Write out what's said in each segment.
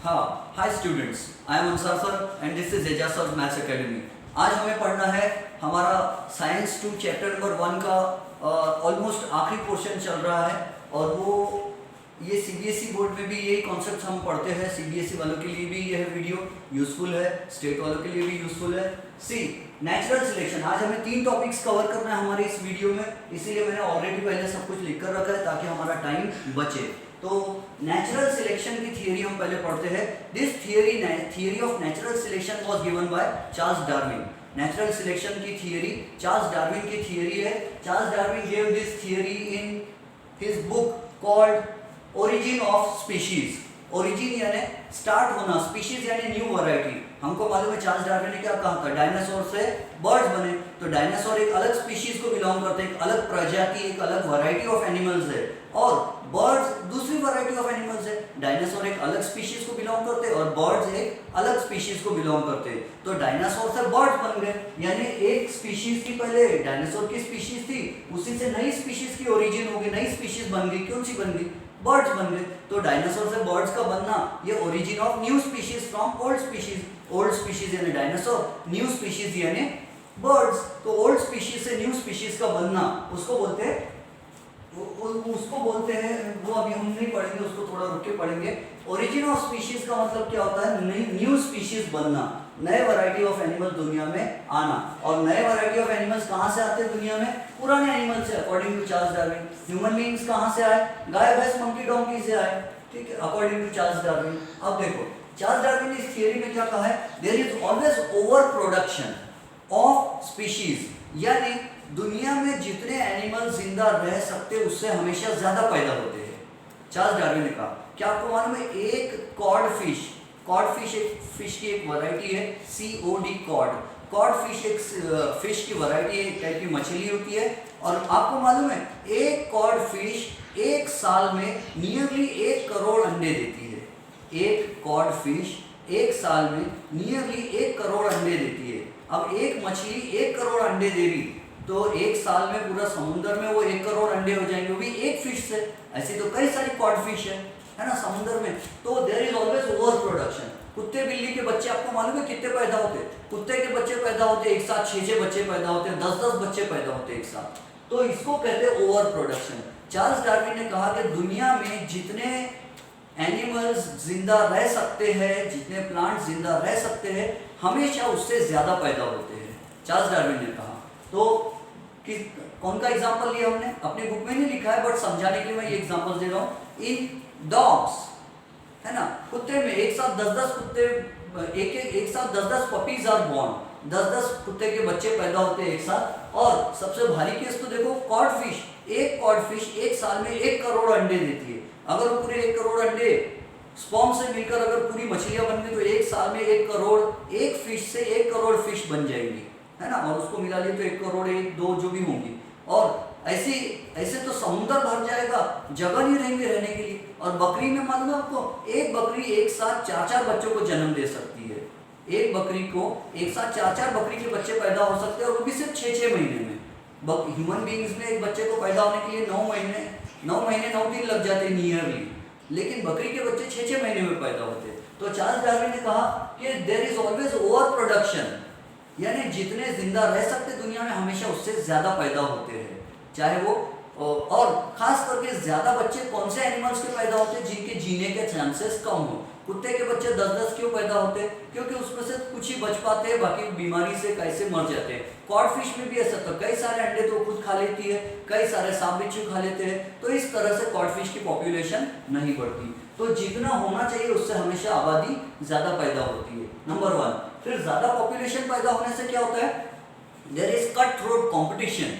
हाँ, hi students, I am Ansar sir and this is Ejaz sir maths academy. आज हमें पढ़ना है हमारा साइंस 2 चैप्टर नंबर 1 का ऑलमोस्ट आखिरी पोर्शन चल रहा है और वो ये सीबीएसई बोर्ड में भी यही कॉन्सेप्ट हम पढ़ते हैं। सीबीएसई वालों के लिए भी यह वीडियो यूजफुल है, स्टेट वालों के लिए भी यूजफुल है। सी नेचुरल सिलेक्शन, आज हमें 3 टॉपिक्स कवर करना है हमारे इस वीडियो में, इसीलिए मैंने ऑलरेडी पहले सब कुछ लिख कर रखा है ताकि हमारा टाइम बचे। तो नेचुरल सिलेक्शन की थियरी हम पहले पढ़ते हैं। This theory of natural selection was given by Charles Darwin. Natural selection की थियरी चार्ल्स डार्विन की थियरी है। Charles Darwin gave this theory in his book called origin of species. Origin यानी start होना, species यानी new variety. हमको मालूम है Charles Darwin ने क्या कहा था, डायनासोर से बर्ड्स बने, तो डायनासोर एक अलग स्पीशीज को बिलोंग करते हैं, एक अलग प्रजाति, एक अलग वैरायटी ऑफ एनिमल्स है, और बर्ड्स दूसरी वैरायटी ऑफ एनिमल्स है। डायनासोर एक अलग स्पीशीज को बिलोंग करते हैं और बर्ड्स एक अलग स्पीशीज को बिलोंग करते हैं। तो डायनासोर से बर्ड्स बन गए, यानी एक स्पीशीज की पहले डायनासोर की स्पीशीज थी, उसी से नई स्पीशीज की ओरिजिन हो गई, नई स्पीशीज बन गई। कौन सी बन गई? बर्ड्स बन गए। तो डायनासोर से बर्ड्स का बनना, ये origin of new species from old species. Old species यानी डायनासोर, न्यू स्पीशीज यानी बर्ड्स। तो ओल्ड स्पीशीज से न्यू स्पीशीज का बनना उसको बोलते हैं वो अभी हम नहीं पढ़ेंगे, उसको थोड़ा रुक के पढ़ेंगे। ओरिजिन ऑफ स्पीशीज का मतलब क्या होता है? न्यू स्पीशीज बनना, नए वैरायटी ऑफ एनिमल दुनिया में आना। और नए वैरायटी ऑफ एनिमल्स कहाँ से आते हैं दुनिया में? पुराने एनिमल से, according to Charles Darwin. Human beings कहाँ से आए? गाय, भैंस, मंकी, डोंकी से आए, ठीक है, अकॉर्डिंग टू चार्ल्स डार्विन। अब देखो चार्ल्स डार्विन ने इस थियरी में क्या कहा है, there is always over production of species, यानी दुनिया में जितने एनिमल जिंदा रह सकते उससे हमेशा ज्यादा पैदा होते हैं। चार्ल्स डार्विन ने कहा। क्या आपको मालूम है एक कॉड फिश एक फिश की एक वैरायटी है, COD कॉड फिश एक फिश की वैरायटी है, एक टाइप की मछली होती है। और आपको मालूम है एक कॉड फिश एक साल में नियरली 1 करोड़ अंडे देती है। एक कॉड फिश एक साल में नियरली 1 करोड़ अंडे देती है। अब एक मछली 1 करोड़ अंडे दे रही, तो एक साल में पूरा समुद्र में वो 1 करोड़ अंडे हो जाएंगे, वो भी एक फिश से। ऐसी तो कई सारी कॉड फिश है ना समुद्र में। तो there is always over production. कुत्ते बिल्ली के बच्चे आपको मालूम है कितने पैदा होते हैं? कुत्ते के बच्चे पैदा होते हैं एक साथ 6 बच्चे पैदा होते हैं, 10 बच्चे पैदा होते हैं एक साथ। तो इसको कहते हैं ओवर प्रोडक्शन। चार्ल्स डार्विन ने कहा कि दुनिया में जितने एनिमल्स जिंदा रह सकते हैं, जितने प्लांट जिंदा रह सकते हैं, हमेशा उससे ज्यादा पैदा होते हैं, चार्ल्स डार्विन ने कहा। तो कौन का एग्जांपल लिया हमने? अपने बुक में नहीं लिखा है, बट समझाने के लिए मैं ये एग्जांपल दे रहा हूँ। इन डॉग्स, है ना, कुत्ते में एक साथ 10 कुत्ते, एक साथ 10 पपीज आर बॉर्न, 10 कुत्ते के बच्चे पैदा होते हैं एक साथ। और सबसे भारी केस तो देखो कॉड फिश, एक कॉड फिश एक साल में 1 करोड़ अंडे देती है। अगर वो पूरे 1 करोड़ अंडे स्पर्म से मिलकर अगर पूरी मछलियां बन गई तो एक साल में 1 करोड़, एक फिश से 1 करोड़ फिश बन जाएगी, है ना। और उसको मिला लिए तो 1 करोड़ 1, 2 जो भी होंगी। और ऐसे तो समुद्र भर जाएगा, जगह नहीं रहेंगे रहने के लिए। और बकरी में मालूम है आपको, एक बकरी एक साथ 4 बच्चों को जन्म दे सकती है। एक बकरी को एक साथ 4 बकरी के बच्चे पैदा हो सकते हैं, और वो भी सिर्फ 6 महीने में। ह्यूमन बीइंग्स में एक बच्चे को पैदा होने के लिए 9 महीने 9 दिन लग जाते हैं नियरली, लेकिन बकरी के बच्चे 6 महीने में पैदा होते हैं। तो चार्ल्स डार्विन ने कहा कि there is always over production, यानी जितने जिंदा रह सकते दुनिया में हमेशा उससे ज्यादा पैदा होते हैं, चाहे वो। और खास करके ज्यादा बच्चे कौन से एनिमल्स के पैदा होते हैं? जिनके जीने के चांसेस कम हो। कुत्ते के बच्चे 10 क्यों पैदा होते हैं? क्योंकि उसमें से कुछ ही बच पाते हैं, बाकी बीमारी से कैसे मर जाते हैं। कॉड फिश में भी ऐसा, तो कई सारे अंडे तो खुद खा लेती है, कई सारे सांप बिच्छू खा लेते हैं, तो इस तरह से कॉड फिश की पॉपुलेशन नहीं बढ़ती। तो जितना होना चाहिए उससे हमेशा आबादी ज्यादा पैदा होती है, नंबर 1। फिर ज्यादा पॉपुलेशन पैदा होने से क्या होता है? There is cut throat competition,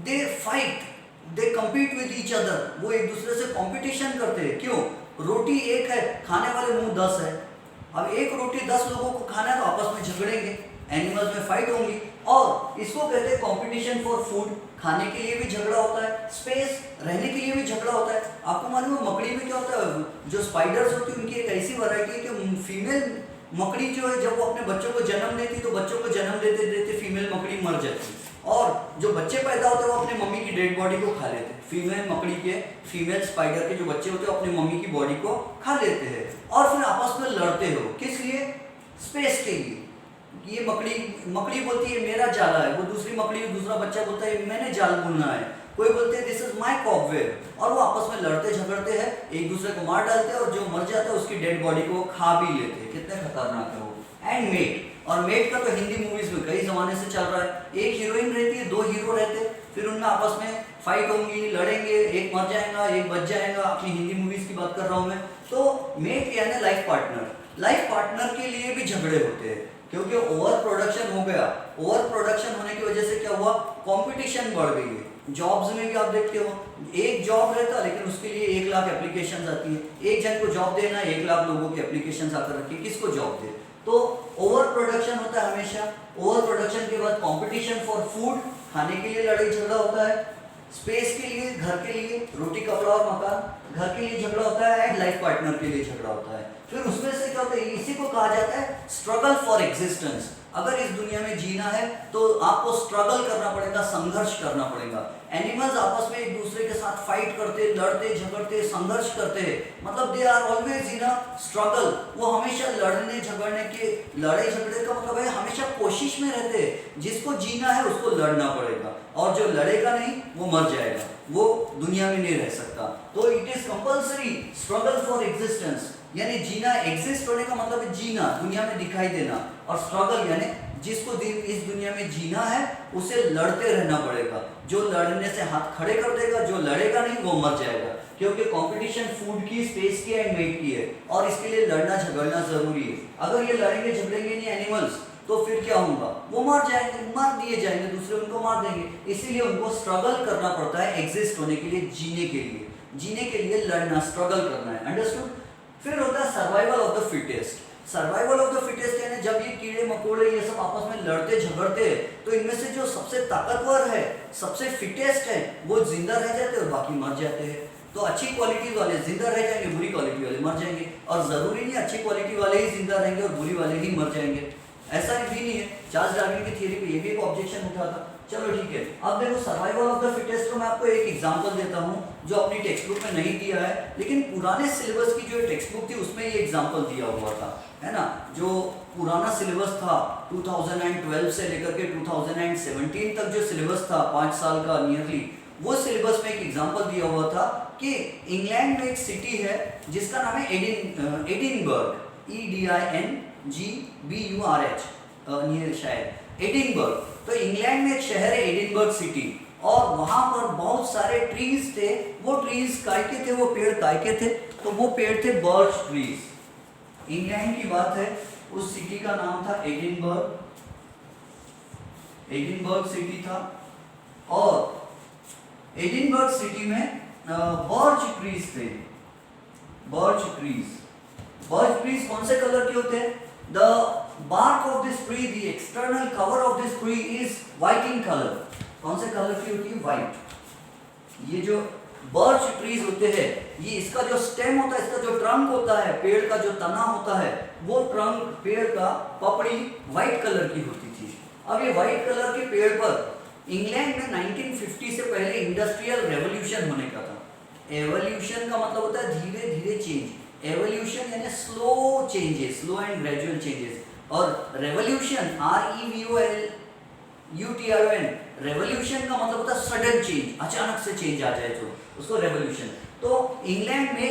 they fight, they compete with each other. वो एक दूसरे से कॉम्पिटिशन करते हैं। क्यों? रोटी एक है, खाने वाले मुंह 10 है। अब एक रोटी 10 लोगों को खाना है तो आपस में झगड़ेंगे, एनिमल्स में फाइट होंगी। और इसको कहते हैं कॉम्पिटिशन फॉर फूड। खाने के लिए भी झगड़ा होता है, स्पेस रहने के लिए भी झगड़ा होता है। आपको मालूम है मकड़ी में क्या होता है? जो स्पाइडर्स होती है उनकी एक ऐसी वैरायटी है कि फीमेल मकड़ी जो है जब वो अपने बच्चों को जन्म देती तो बच्चों को जन्म देते देते फीमेल मकड़ी मर जाती है। और जो बच्चे पैदा होते हैं वो अपनी मम्मी की डेड बॉडी को खा लेते हैं। फीमेल मकड़ी के, फीमेल स्पाइडर के जो बच्चे होते हैं अपनी मम्मी की बॉडी को खा लेते हैं और फिर आपस में लड़ते हो। किस लिए? स्पेस के लिए। ये मकड़ी बोलती है मेरा जाला है, वो दूसरी मकड़ी, दूसरा बच्चा बोलता है मैंने जाल बुनना है, कोई बोलते हैं दिस इज माय कॉबवेब, और वो आपस में लड़ते झगड़ते हैं, एक दूसरे को मार डालते हैं और जो मर जाता है उसकी डेड बॉडी को खा भी लेते हैं। कितने खतरनाक है वो। एंड मेट, और मेट का तो हिंदी मूवीज में कई जमाने से चल रहा है। एक हीरोइन रहती है, दो हीरो रहते, फिर उनमें आपस में फाइट होंगी, लड़ेंगे, एक मर जाएगा एक बच जाएगा। अपनी हिंदी मूवीज की बात कर रहा हूँ मैं। तो मेट यानी लाइफ पार्टनर। लाइफ पार्टनर के लिए भी झगड़े होते हैं क्योंकि ओवर प्रोडक्शन हो गया। ओवर प्रोडक्शन होने की वजह से क्या हुआ? कंपटीशन बढ़ गई है। जॉब्स में भी आप देखते हो, एक जॉब रहता लेकिन उसके लिए 1 लाख एप्लीकेशंस आती है। एक जन को जॉब देना, 1 लाख लोगों की एप्लीकेशंस आकर रखी है, किसको जॉब दे? तो ओवर प्रोडक्शन होता है हमेशा। ओवर प्रोडक्शन के बाद कंपटीशन फॉर फूड, खाने के लिए लड़ाई झगड़ा होता है। स्पेस के लिए, घर के लिए, रोटी कपड़ा और मकान, घर के लिए झगड़ा होता है एंड लाइफ पार्टनर के लिए झगड़ा होता है। फिर उसमें से क्या होता है? इसी को कहा जाता है स्ट्रगल फॉर एग्जिस्टेंस। अगर इस दुनिया में जीना है तो आपको स्ट्रगल करना पड़ेगा, संघर्ष करना पड़ेगा। एनिमल्स आपस में एक दूसरे के साथ फाइट करते, लड़ते झगड़ते, संघर्ष करते हैं, मतलब they are always in a struggle. वो हमेशा लड़ने झगड़ने के, लड़ाई झगड़े का मतलब है हमेशा कोशिश में रहते हैं। जिसको जीना है उसको लड़ना पड़ेगा और जो लड़ेगा नहीं वो मर जाएगा, वो दुनिया में नहीं रह सकता। तो it is compulsory struggle for existence, यानी जीना, एग्जिस्ट होने का मतलब है जीना, दुनिया में दिखाई देना, और स्ट्रगल यानी जिसको इस दुनिया में जीना है उसे लड़ते रहना पड़ेगा। जो लड़ने से हाथ खड़े कर देगा, जो लड़ेगा नहीं वो मर जाएगा, क्योंकि कंपटीशन फूड की, स्पेस की एंड मेट की है और इसके लिए लड़ना झगड़ना जरूरी है। अगर ये लड़ेंगे झगड़ेंगे नहीं एनिमल्स तो फिर क्या होगा? वो मर जाएंगे, मार दिए जाएंगे, दूसरे उनको मार देंगे। इसीलिए उनको स्ट्रगल करना पड़ता है एग्जिस्ट होने के लिए, जीने के लिए। जीने के लिए लड़ना, स्ट्रगल करना है। अंडरस्टूड? फिर होता है survival of the fittest. Survival of the fittest यानी जब ये कीड़े मकोड़े ये सब आपस में लड़ते झगड़ते हैं तो इनमें से जो सबसे ताकतवर है, सबसे फिटेस्ट है, वो जिंदा रह जाते हैं और बाकी मर जाते हैं। तो अच्छी क्वालिटी वाले जिंदा रह जाएंगे, बुरी क्वालिटी वाले मर जाएंगे, और जरूरी नहीं अच्छी क्वालिटी वाले ही जिंदा रहेंगे और बुरी वाले ही मर जाएंगे, ऐसा भी नहीं है। चार्ल्स डार्विन की थियरी पे ये भी एक ऑब्जेक्शन उठा था। चलो ठीक है, अब देखो सर्वाइवल ऑफ द फिटेस्ट को मैं आपको एक एग्जांपल देता हूँ जो अपनी टेक्स्ट बुक में नहीं दिया है, लेकिन पुराने सिलेबस की जो टेक्स्ट बुक थी उसमें ये एग्जांपल दिया हुआ था, है ना। जो पुराना सिलेबस था 2012 से लेकर के 2017 तक जो सिलेबस था 5 साल का नियरली, वो सिलेबस में एक एग्जांपल दिया हुआ था कि इंग्लैंड में एक सिटी है जिसका नाम है एडिनबर्ग, EDINGBURH, शायद एडिनबर्ग। तो इंग्लैंड में एक शहर है एडिनबर्ग सिटी, और वहां पर बहुत सारे ट्रीज थे। वो ट्रीज काय के थे? वो पेड़ काय के थे? तो वो पेड़ थे बर्च ट्रीज। इंग्लैंड की बात है, उस सिटी का नाम था एडिनबर्ग, एडिनबर्ग सिटी था, और एडिनबर्ग सिटी में बर्च ट्रीज थे। बर्च ट्रीज, बर्च ट्रीज कौन से कलर के होते हैं? The bark of this tree, the external cover of this tree is white in color. कौन से कलर की होती है? व्हाइट। ये जो बर्च ट्रीज होते हैं, ये इसका जो स्टेम होता है, इसका जो ट्रंक होता है, पेड़ का जो तना होता है, वो ट्रंक, पेड़ का पपड़ी व्हाइट कलर की होती थी। अब ये व्हाइट कलर के पेड़ पर इंग्लैंड में 1950 से पहले इंडस्ट्रियल रेवोल्यूशन होने का था। एवोल्यूशन का मतलब होता है धीरे धीरे चेंज, एवोल्यूशन यानी slow changes, slow and gradual changes, और रेवोल्यूशन REVOLUTION, रेवोल्यूशन का मतलब होता है सडन चेंज, अचानक से चेंज आ जाए तो उसको रेवोल्यूशन। तो इंग्लैंड में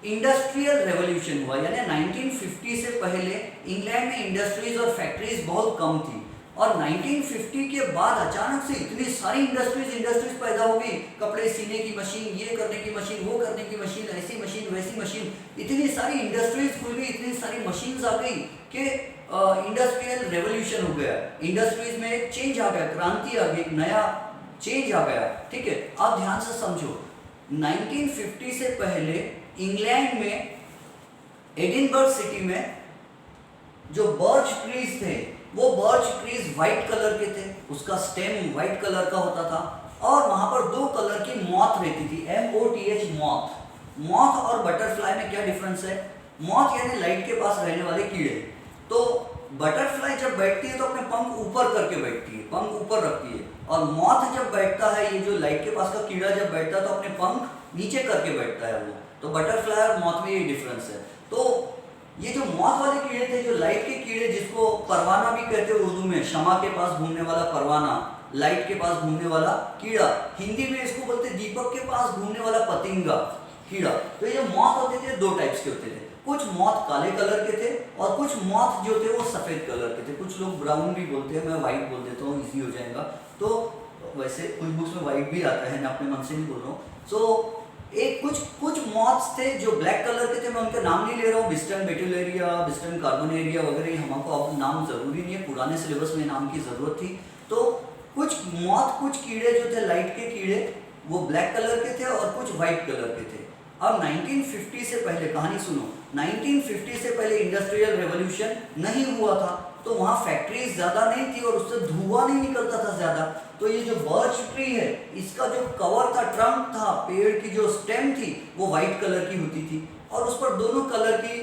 इंडस्ट्रियल रेवोल्यूशन हुआ, यानी 1950 से पहले इंग्लैंड में इंडस्ट्रीज और फैक्ट्रीज बहुत कम थी, और 1950 के बाद अचानक से इतनी सारी इंडस्ट्रीज पैदा हो गई। कपड़े सीने की मशीन, ये करने की मशीन, वो करने की मशीन, ऐसी मशीन वैसी मशीन, इतनी सारी इंडस्ट्रीज खुल गई, इतनी सारी मशीन्स आ गई कि इंडस्ट्रियल रेवोल्यूशन हो गया। इंडस्ट्रीज में एक चेंज आ गया, क्रांति आ गई, एक नया चेंज आ गया। ठीक है, आप ध्यान से समझो, 1950 से पहले इंग्लैंड में एडिनबर्ग सिटी में जो बर्च ट्रीज थे, वो बर्च ट्रीज व्हाइट कलर के थे, उसका स्टेम व्हाइट कलर का होता था, और वहां पर 2 कलर की मॉथ रहती थी, MOTH, मॉथ। मॉथ और बटरफ्लाई में क्या डिफरेंस है? मॉथ यानी लाइट के पास रहने वाले कीड़े, तो बटरफ्लाई जब बैठती है तो अपने पंख ऊपर करके बैठती है, पंख ऊपर रखती है, और मॉथ जब बैठता है, ये जो लाइट के पास का कीड़ा जब बैठता है तो अपने पंख नीचे करके बैठता है वो। तो बटरफ्लाई और मॉथ में ये डिफरेंस है। तो ये जो मॉथ वाले कीड़े थे, जो लाइट के कीड़े, जिसको परवाना भी कहते हैं उर्दू में, शमा के पास घूमने वाला परवाना, लाइट के पास घूमने वाला कीड़ा, हिंदी में इसको बोलते दीपक के पास घूमने वाला पतिंगा कीड़ा। तो ये जो मॉथ होते थे दो टाइप्स के होते थे, कुछ मॉथ काले कलर के थे और कुछ मॉथ जो थे वो सफेद कलर के थे। कुछ लोग ब्राउन भी बोलते हैं, मैं व्हाइट बोल देता हूँ, इजी हो जाएगा। तो वैसे कुछ बुक्स में व्हाइट भी आता है, मैं अपने मन से नहीं बोल रहा हूँ। सो एक कुछ मॉथ्स थे जो ब्लैक कलर के थे, मैं उनका नाम नहीं ले रहा हूँ, बिस्टन बेटुलेरिया, बिस्टन कार्बोनेरिया वगैरह, हमको अब नाम जरूरी नहीं है, पुराने सिलेबस में नाम की जरूरत थी। तो कुछ मॉथ, कुछ कीड़े जो थे लाइट के कीड़े, वो ब्लैक कलर के थे और कुछ व्हाइट कलर के थे। अब 1950 से पहले, कहानी सुनो, 1950 से पहले इंडस्ट्रियल रेवोल्यूशन नहीं हुआ था, तो वहाँ फैक्ट्रीज ज़्यादा नहीं थी और उससे धुआं नहीं निकलता था ज़्यादा। तो ये जो बर्च ट्री है, इसका जो कवर था, ट्रंक था, पेड़ की जो स्टेम थी, वो वाइट कलर की होती थी और उस पर दोनों कलर की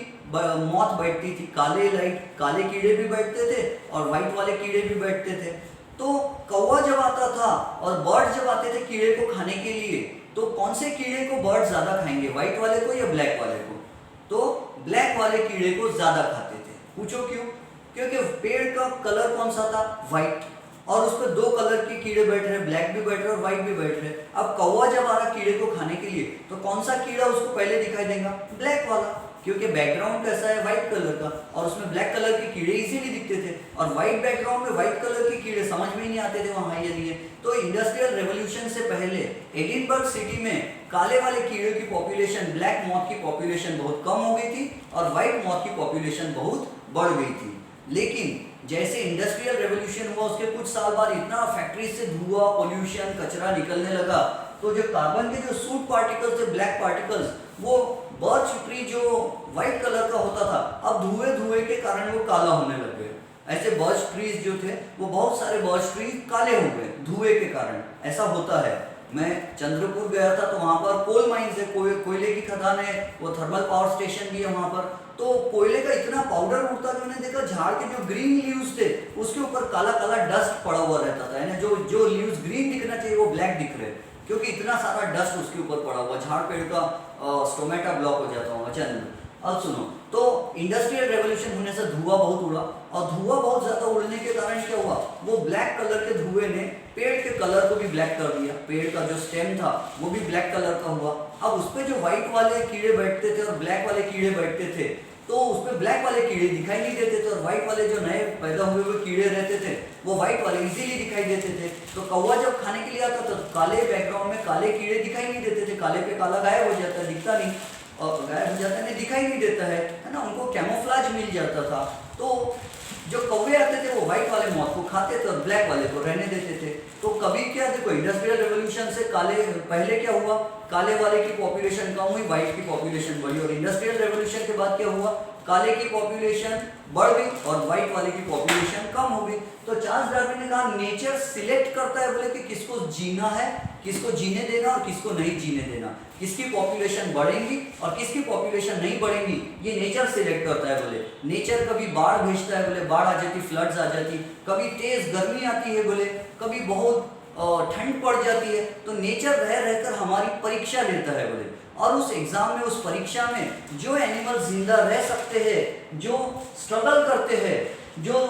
मॉथ बैठती थी। काले काले कीड़े भी बैठते थे और वाइट वाले कीड़े भी बैठते थे। तो कौवा जब आता था और बर्ड जब आते थे कीड़े को खाने के लिए, तो कौन से कीड़े को बर्ड ज़्यादा खाएंगे, व्हाइट वाले को या ब्लैक वाले को? तो ब्लैक वाले कीड़े को ज़्यादा खाते थे। पूछो क्यों? क्योंकि पेड़ का कलर कौन सा था? व्हाइट, और उस पर दो कलर के कीड़े बैठ रहे, ब्लैक भी बैठ रहे और व्हाइट भी बैठ रहे। अब कौवा जब आ रहा कीड़े को खाने के लिए, तो कौन सा कीड़ा उसको पहले दिखाई देगा? ब्लैक वाला, क्योंकि बैकग्राउंड कैसा है? व्हाइट कलर का, और उसमें ब्लैक कलर के कीड़े इजीली दिखते थे, और व्हाइट बैकग्राउंड में व्हाइट कलर के कीड़े समझ में ही नहीं आते थे वहाँ ये नहीं है। तो इंडस्ट्रियल रेवोल्यूशन से पहले एडिनबर्ग सिटी में काले वाले कीड़े की पॉपुलेशन, ब्लैक मॉथ की पॉपुलेशन बहुत कम हो गई थी और व्हाइट मॉथ की पॉपुलेशन बहुत बढ़ गई थी। लेकिन जैसे इंडस्ट्रियल रेवोल्यूशन हुआ, उसके कुछ साल बाद इतना फैक्ट्री से धुआं, पोल्यूशन, कचरा निकलने लगा, तो जो कार्बन के जो सूट पार्टिकल्स थे, ब्लैक पार्टिकल्स, वो बर्च ट्री जो व्हाइट कलर का होता था, अब धुएं के कारण वो काला होने लग गए। ऐसे बर्च ट्रीज जो थे, वो बहुत सारे बर्च ट्री काले हो गए धुएं के कारण। ऐसा होता है। मैं चंद्रपुर गया था, तो वहाँ पर कोल माइंस है, कोयले की खदान है, वो थर्मल पावर स्टेशन भी है वहाँ पर। तो कोयले का इतना पाउडर उड़ता, जो मैंने देखा झाड़ के जो ग्रीन लीव्स थे उसके ऊपर काला काला डस्ट पड़ा हुआ रहता था, यानी जो लीव्स ग्रीन दिखना चाहिए वो ब्लैक दिख रहे, क्योंकि इतना सारा डस्ट उसके ऊपर पड़ा हुआ, झाड़ पेड़ का स्टोमेटा ब्लॉक हो जाता होगा। चंद्र, अब सुनो, तो इंडस्ट्रियल रेवोल्यूशन होने से धुआं बहुत उड़ा, और धुआं बहुत ज्यादा उड़ने के कारण क्या हुआ, वो ब्लैक कलर के धुएं ने पेड़ के कलर को भी ब्लैक कर दिया। पेड़ का जो स्टेम था वो भी ब्लैक कलर का हुआ। अब उस पर जो व्हाइट वाले कीड़े बैठते थे और ब्लैक वाले कीड़े बैठते थे, तो उसमें ब्लैक वाले कीड़े दिखाई नहीं देते थे, और व्हाइट वाले जो नए पैदा हुए हुए कीड़े रहते थे वो व्हाइट वाले इजीली दिखाई देते थे। तो कौवा जब खाने के लिए आता तो काले बैकग्राउंड में काले कीड़े दिखाई नहीं देते थे, काले पे काला गायब हो जाता, दिखता नहीं, और गायब हो जाता है, दिखाई नहीं देता है ना, उनको कैमोफ्लेज मिल जाता था। तो जो कौवे आते थे वो व्हाइट वाले मौत को खाते थे और ब्लैक वाले को रहने देते थे। तो कभी क्या, देखो इंडस्ट्रियल रेवोल्यूशन से पहले क्या हुआ, काले वाले की पॉपुलेशन कम हुई, व्हाइट की पॉपुलेशन बढ़ी, और इंडस्ट्रियल रेवोल्यूशन के बाद क्या हुआ, काले की पॉपुलेशन बढ़ गई और व्हाइट वाले की पॉपुलेशन कम हो गई। तो चार्ल्स डार्विन ने कहा नेचर सिलेक्ट करता है, बोले कि किसको जीना है, किसको जीने देना और किसको नहीं जीने देना, किसकी पॉपुलेशन बढ़ेगी और किसकी पॉपुलेशन नहीं बढ़ेगी, ये नेचर सिलेक्ट करता है। बोले नेचर कभी बाढ़ भेजता है, बोले बाढ़ आ जाती, फ्लड्स आ जाती, कभी तेज गर्मी आती है, बोले कभी बहुत ठंड पड़ जाती है। तो नेचर रह रहकर हमारी परीक्षा लेता है, बोले, और उस एग्जाम में, उस परीक्षा में जो एनिमल जिंदा रह सकते हैं, जो स्ट्रगल करते हैं, जो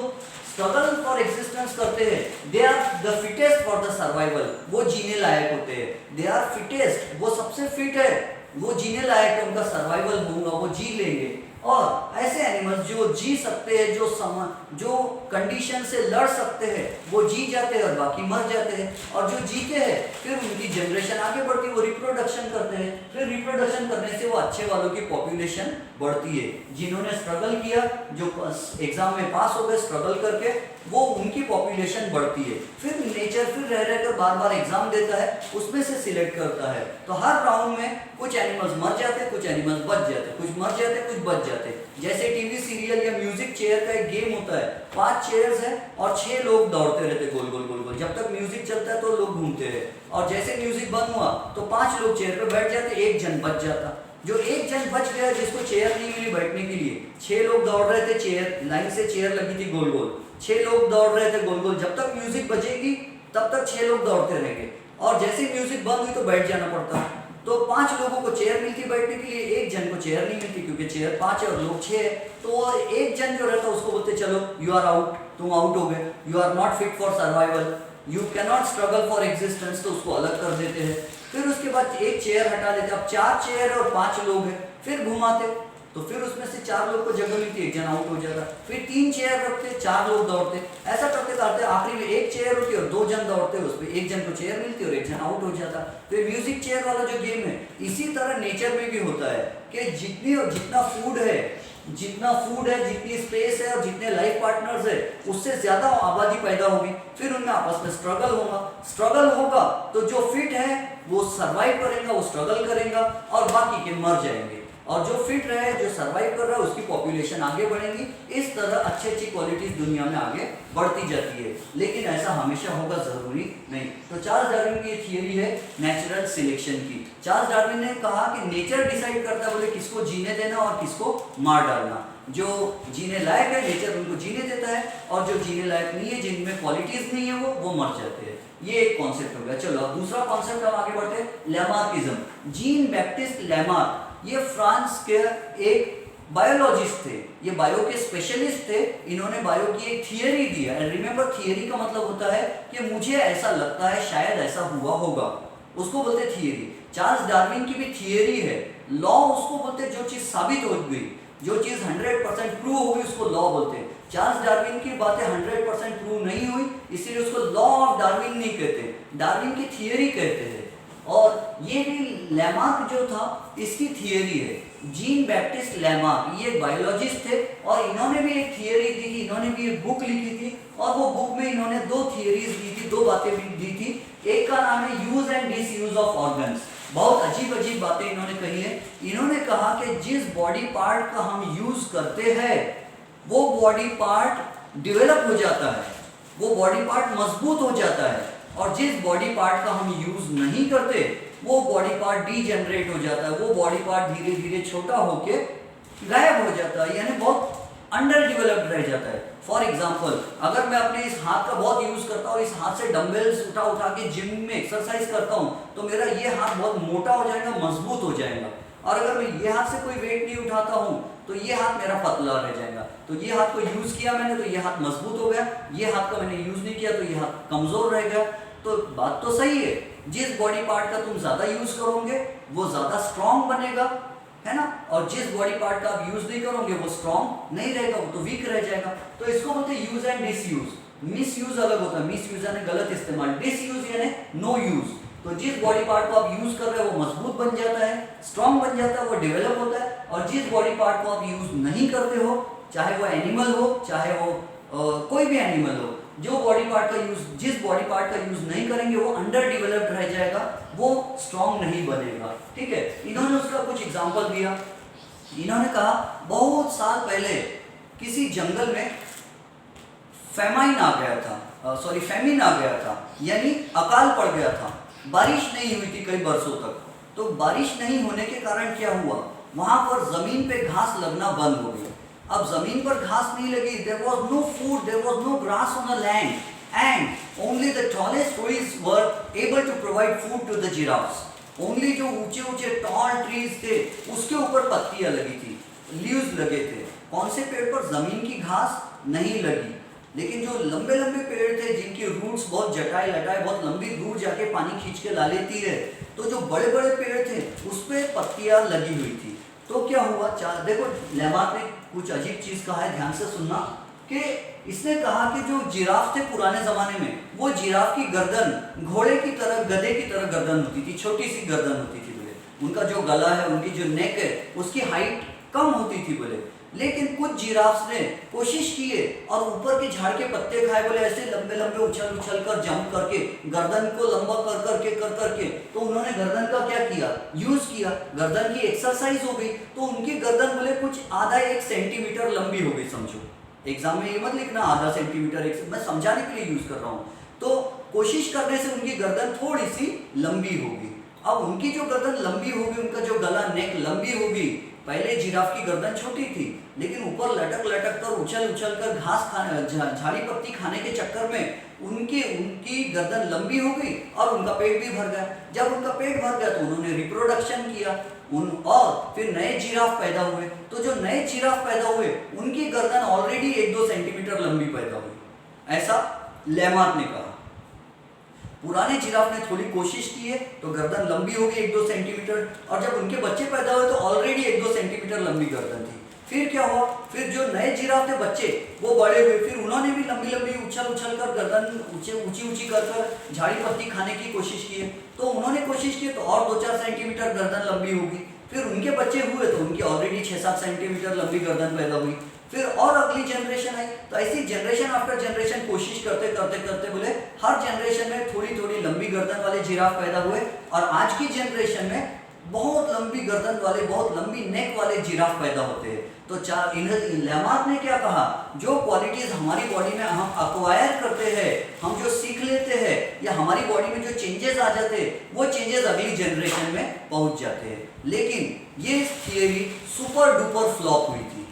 स्ट्रगल फॉर एग्जिस्टेंस करते हैं, they are the fittest for the survival, वो जीने लायक होते हैं। दे आर फिटेस्ट, वो सबसे फिट है, वो जीने लायक है, उनका सर्वाइवल होगा, वो जी लेंगे। और ऐसे एनिमल्स जो जी सकते हैं, जो कंडीशन से लड़ सकते हैं, वो जी जाते हैं और बाकी मर जाते हैं। और जो जीते हैं फिर उनकी जनरेशन आगे बढ़ती है, वो रिप्रोडक्शन करते हैं, फिर रिप्रोडक्शन करने से वो अच्छे वालों की पॉपुलेशन बढ़ती है। जिन्होंने स्ट्रगल किया, जो एग्जाम में पास हो गए स्ट्रगल करके, वो उनकी पॉपुलेशन बढ़ती है। फिर नेचर फिर रह रहकर बार बार एग्जाम देता है, उसमें से सिलेक्ट करता है। तो हर राउंड में कुछ एनिमल्स मर जाते, कुछ एनिमल्स बच जाते, कुछ मर जाते, कुछ बच जाते। जैसे टीवी सीरियल या म्यूजिक चेयर का एक गेम होता है, 5 चेयर्स है और 6 लोग दौड़ते रहते गोल गोल गोल गोल, गोल, जब तक म्यूजिक चलता है तो लोग घूमते हैं, और जैसे म्यूजिक बंद हुआ तो 5 लोग चेयर पे बैठ जाते, एक जन बच जाता। जो एक जन बच गया जिसको चेयर नहीं मिली बैठने के लिए, 6 लोग दौड़ रहे थे, चेयर लाइन से चेयर लगी थी गोल गोल, 6 लोग दौड़ रहे थे गोल गोल, जब तक म्यूजिक बजेगी तब तक 6 लोग दौड़ते रहेंगे, और जैसे म्यूजिक बंद हुई तो बैठ जाना पड़ता। तो 5 लोगों को चेयर मिलती बैठने के लिए, एक जन को चेयर नहीं मिलती, क्योंकि चेयर 5 है और लोग 6 है। तो एक जन जो रहता उसको बोलते चलो यू आर आउट, तुम आउट हो गए, you are not fit for survival, you can not struggle for existence, तो उसको अलग कर देते हैं। फिर उसके बाद एक चेयर हटा देते, अब 4 चेयर और 5 लोग हैं, फिर घुमाते, तो फिर उसमें से 4 लोग को जगह मिलती, एक जन आउट हो जाता, फिर 3 चेयर रखते, 4 लोग दौड़ते, ऐसा करते करते आखिरी में एक चेयर होती और 2 जन दौड़ते, उस पर एक जन को चेयर मिलती और एक जन आउट हो जाता। फिर म्यूजिक चेयर वाला जो गेम है, इसी तरह नेचर में भी होता है कि जितना फूड है, जितनी स्पेस है और जितने लाइफ पार्टनर्स है, उससे ज्यादा आबादी पैदा होगी, फिर उनमें आपस में स्ट्रगल होगा तो जो फिट है वो सर्वाइव करेगा, वो स्ट्रगल करेगा, और बाकी के मर जाएंगे, और जो फिट रहे, जो सर्वाइव कर रहा है, उसकी पॉपुलेशन आगे बढ़ेगी। इस तरह अच्छी क्वालिटीज दुनिया में आगे बढ़ती जाती है, लेकिन ऐसा हमेशा होगा जरूरी नहीं। तो चार्ल्स डार्विन की थियरी है नेचुरल सिलेक्शन की। चार्ल्स डार्विन ने कहा कि नेचर डिसाइड करता है, बोले किसको जीने देना और किसको मार डालना। जो जीने लायक है नेचर उनको जीने देता है, और जो जीने लायक नहीं है, जिनमें क्वालिटीज नहीं है, वो मर जाते हैं। ये एक कॉन्सेप्ट हो गया। चलो अब दूसरा कॉन्सेप्ट हम आगे बढ़ते हैं, लैमार्किज्म। जीन बैप्टिस्ट लैमार्क, ये फ्रांस के एक बायोलॉजिस्ट थे, ये बायो के स्पेशलिस्ट थे, इन्होंने बायो की एक थियरी दी है। रिमेंबर थियरी का मतलब होता है कि मुझे ऐसा लगता है, शायद ऐसा हुआ होगा, उसको बोलते थियरी। चार्ल्स डार्विन की भी थियरी है, लॉ उसको बोलते जो चीज साबित हो गई, जो चीज 100% प्रूव हो गई उसको लॉ बोलते हैं। चार्ल्स डार्विन की बातें 100% प्रूव नहीं हुई, इसीलिए उसको लॉ ऑफ डार्विन नहीं कहते, डार्विन की थियरी कहते हैं। और ये भी लैमार्क जो था इसकी थियरी है, जीन बैप्टिस्ट लैमार्क, ये बायोलॉजिस्ट थे, और इन्होंने भी एक थियरी दी थी, इन्होंने भी एक बुक लिखी थी, और वो बुक में इन्होंने 2 थियरीज दी थी, 2 बातें भी दी थी। एक का नाम है use and disuse of organs. बहुत अजीब बातें इन्होंने कही है। इन्होंने कहा कि जिस बॉडी पार्ट का हम यूज करते हैं वो बॉडी पार्ट डेवलप हो जाता है, वो बॉडी पार्ट मजबूत हो जाता है, और जिस बॉडी पार्ट का हम यूज नहीं करते वो बॉडी पार्ट डीजेनरेट हो जाता है, वो बॉडी पार्ट धीरे धीरे छोटा होके गायब हो जाता है, यानी बहुत अंडर डेवलप्ड रह जाता है। फॉर एग्जाम्पल, अगर मैं अपने इस हाथ का बहुत यूज करता हूँ, इस हाथ से डंबल्स उठा के जिम में एक्सरसाइज करता हूँ, तो मेरा ये हाथ बहुत मोटा हो जाएगा, मजबूत हो जाएगा। और अगर मैं ये हाथ से कोई वेट नहीं उठाता हूँ तो ये हाथ मेरा पतला रह जाएगा। तो ये हाथ को यूज किया मैंने तो ये हाथ मजबूत हो गया, ये हाथ का मैंने यूज नहीं किया तो ये हाथ कमजोर रह गया। तो बात तो सही है, जिस बॉडी पार्ट का तुम ज्यादा यूज करोगे वो ज्यादा स्ट्रांग बनेगा, है ना, और जिस बॉडी पार्ट का आप यूज नहीं करोगे वो स्ट्रांग नहीं रहेगा, वो तो वीक रह जाएगा। तो इसको बोलते हैं यूज एंड डिसयूज। मिसयूज अलग होता है, मिसयूज यानी गलत इस्तेमाल, डिसयूज यानी नो यूज। तो जिस बॉडी पार्ट को आप यूज कर रहे हो वो मजबूत बन जाता है, स्ट्रांग बन जाता है, वो डेवलप होता है, और जिस बॉडी पार्ट को आप यूज नहीं करते हो, चाहे वो एनिमल हो, चाहे वो कोई भी एनिमल हो, जो बॉडी पार्ट का यूज, जिस बॉडी पार्ट का यूज नहीं करेंगे वो अंडर डेवलप्ड रह जाएगा, वो स्ट्रांग नहीं बनेगा। ठीक है, इन्होंने उसका कुछ एग्जांपल दिया। इन्होंने कहा बहुत साल पहले किसी जंगल में फेमाइन आ गया था, फेमिन आ गया था, यानी अकाल पड़ गया था, बारिश नहीं हुई थी कई वर्षों तक। तो बारिश नहीं होने के कारण क्या हुआ, वहां पर जमीन पे घास लगना बंद हो गई। अब जमीन पर घास नहीं लगी, there was no food, there was no grass on the land, and only the tallest trees were able to provide food to the giraffes. Only जो ऊंचे ऊंचे टॉल ट्रीज थे उसके ऊपर पत्तियां लगी थी, लीव्स लगे थे। कौन से पेड़ पर? जमीन की घास नहीं लगी। लेकिन जो लंबे लंबे पेड़ थे जिनकी रूट्स बहुत जटाई लटाई बहुत लंबी दूर जाके पानी खींच के ला लेती है, तो जो बड़े बड़े पेड़ थे उस पे पत्तियां लगी हुई थी। तो क्या हुआ, देखो लैमार्क ने कुछ अजीब चीज कहा है, ध्यान से सुनना, कि इसने कहा कि जो जिराफ थे पुराने जमाने में, वो जिराफ की गर्दन घोड़े की तरह, गधे की तरह गर्दन होती थी, छोटी सी गर्दन होती थी बोले। उनका जो गला है, उनकी जो नेक है, उसकी हाइट कम होती थी बोले। लेकिन कुछ जिराफ्स ने कोशिश किए और ऊपर के झाड़ के पत्ते खाए बोले, ऐसे लंबे लंबे उछल उछल कर जंप करके गर्दन को लंबा कर करके तो उन्होंने गर्दन का क्या किया, यूज किया, गर्दन की एक्सरसाइज हो गई। तो उनकी गर्दन बोले कुछ आधा 1 सेंटीमीटर लंबी हो गई। समझो, एग्जाम में ये मत लिखना आधा सेंटीमीटर, मैं समझाने के लिए यूज कर रहा हूँ। तो कोशिश करने से उनकी गर्दन थोड़ी सी लंबी होगी। अब उनकी जो गर्दन लंबी होगी, उनका जो गला नेक लंबी होगी, पहले जिराफ की गर्दन छोटी थी, लेकिन ऊपर लटक लटक कर उछल उछल कर घास खाने झाड़ी पत्ती खाने के चक्कर में उनकी गर्दन लंबी हो गई और उनका पेट भी भर गया। जब उनका पेट भर गया तो उन्होंने रिप्रोडक्शन किया और फिर नए जिराफ पैदा हुए। तो जो नए जिराफ पैदा हुए उनकी गर्दन ऑलरेडी 1-2 सेंटीमीटर लंबी पैदा हुई, ऐसा लेमार्क ने कहा। पुराने जिराफ ने थोड़ी कोशिश की है तो गर्दन लंबी हो गई 1-2 सेंटीमीटर, और जब उनके बच्चे पैदा हुए तो ऑलरेडी 1-2 सेंटीमीटर लंबी गर्दन थी। फिर क्या हुआ, फिर जो नए जिराफ थे बच्चे वो बड़े हुए, फिर उन्होंने भी लंबी लंबी उछल उछल कर गर्दन ऊंची ऊंची कर कर झाड़ी पत्ती खाने की कोशिश की है। तो उन्होंने कोशिश की तो और 2-4 सेंटीमीटर गर्दन लंबी होगी। फिर उनके बच्चे हुए तो उनकी ऑलरेडी 6-7 सेंटीमीटर लंबी गर्दन पैदा हुई। फिर और अगली जनरेशन आई, तो ऐसी जनरेशन आफ्टर जनरेशन कोशिश करते करते करते बोले हर जनरेशन में थोड़ी थोड़ी लंबी गर्दन वाले जिराफ पैदा हुए, और आज की जनरेशन में बहुत लंबी गर्दन वाले, बहुत लंबी नेक वाले जिराफ पैदा होते हैं। तो लेमार्क ने क्या कहा, जो क्वालिटीज हमारी बॉडी में हम अक्वायर करते हैं, हम जो सीख लेते हैं, या हमारी बॉडी में जो चेंजेस आ जाते हैं, वो चेंजेस अगली जनरेशन में पहुंच जाते हैं। लेकिन ये थियरी सुपर डुपर फ्लॉप हुई थी।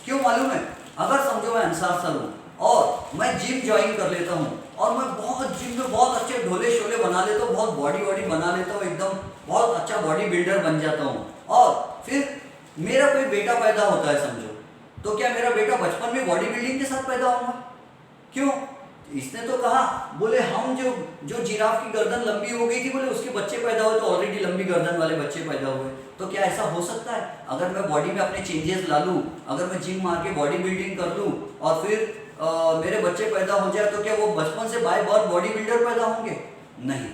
क्यों मालूम है, अगर समझो मैं अंसार सर हूँ और मैं जिम ज्वाइन कर लेता हूँ और मैं बहुत जिम में बहुत अच्छे ढोले शोले बना लेता हूँ, बहुत बॉडी बना लेता हूँ, एकदम बहुत अच्छा बॉडी बिल्डर बन जाता हूँ, और फिर मेरा कोई बेटा पैदा होता है समझो, तो क्या मेरा बेटा बचपन में बॉडी बिल्डिंग के साथ पैदा होगा? क्यों? इसने तो कहा, बोले हम जो जिराफ की गर्दन लंबी हो गई थी, बोले उसके बच्चे पैदा हुए तो ऑलरेडी लंबी गर्दन वाले बच्चे पैदा हुए। तो क्या ऐसा हो सकता है? अगर मैं बॉडी में अपने चेंजेस ला लूँ, अगर मैं जिम मार के बॉडी बिल्डिंग कर लूँ और फिर मेरे बच्चे पैदा हो जाए, तो क्या वो बचपन से बाय बर्थ बॉडी बिल्डर पैदा होंगे? नहीं।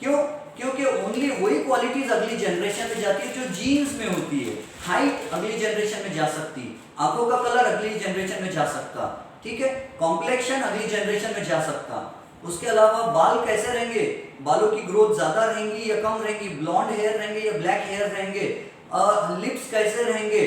क्यों? क्योंकि ओनली वही क्वालिटीज अगली जनरेशन में जाती है जो जीन्स में होती है। हाइट अगली जनरेशन में जा सकती, आंखों का कलर अगली जनरेशन में जा सकता, ठीक है, कॉम्प्लेक्शन अगली जनरेशन में जा सकता। उसके अलावा बाल कैसे रहेंगे, बालों की ग्रोथ ज्यादा रहेंगी या कम रहेंगी, ब्लॉन्ड हेयर रहेंगे या ब्लैक हेयर रहेंगे, लिप्स कैसे रहेंगे,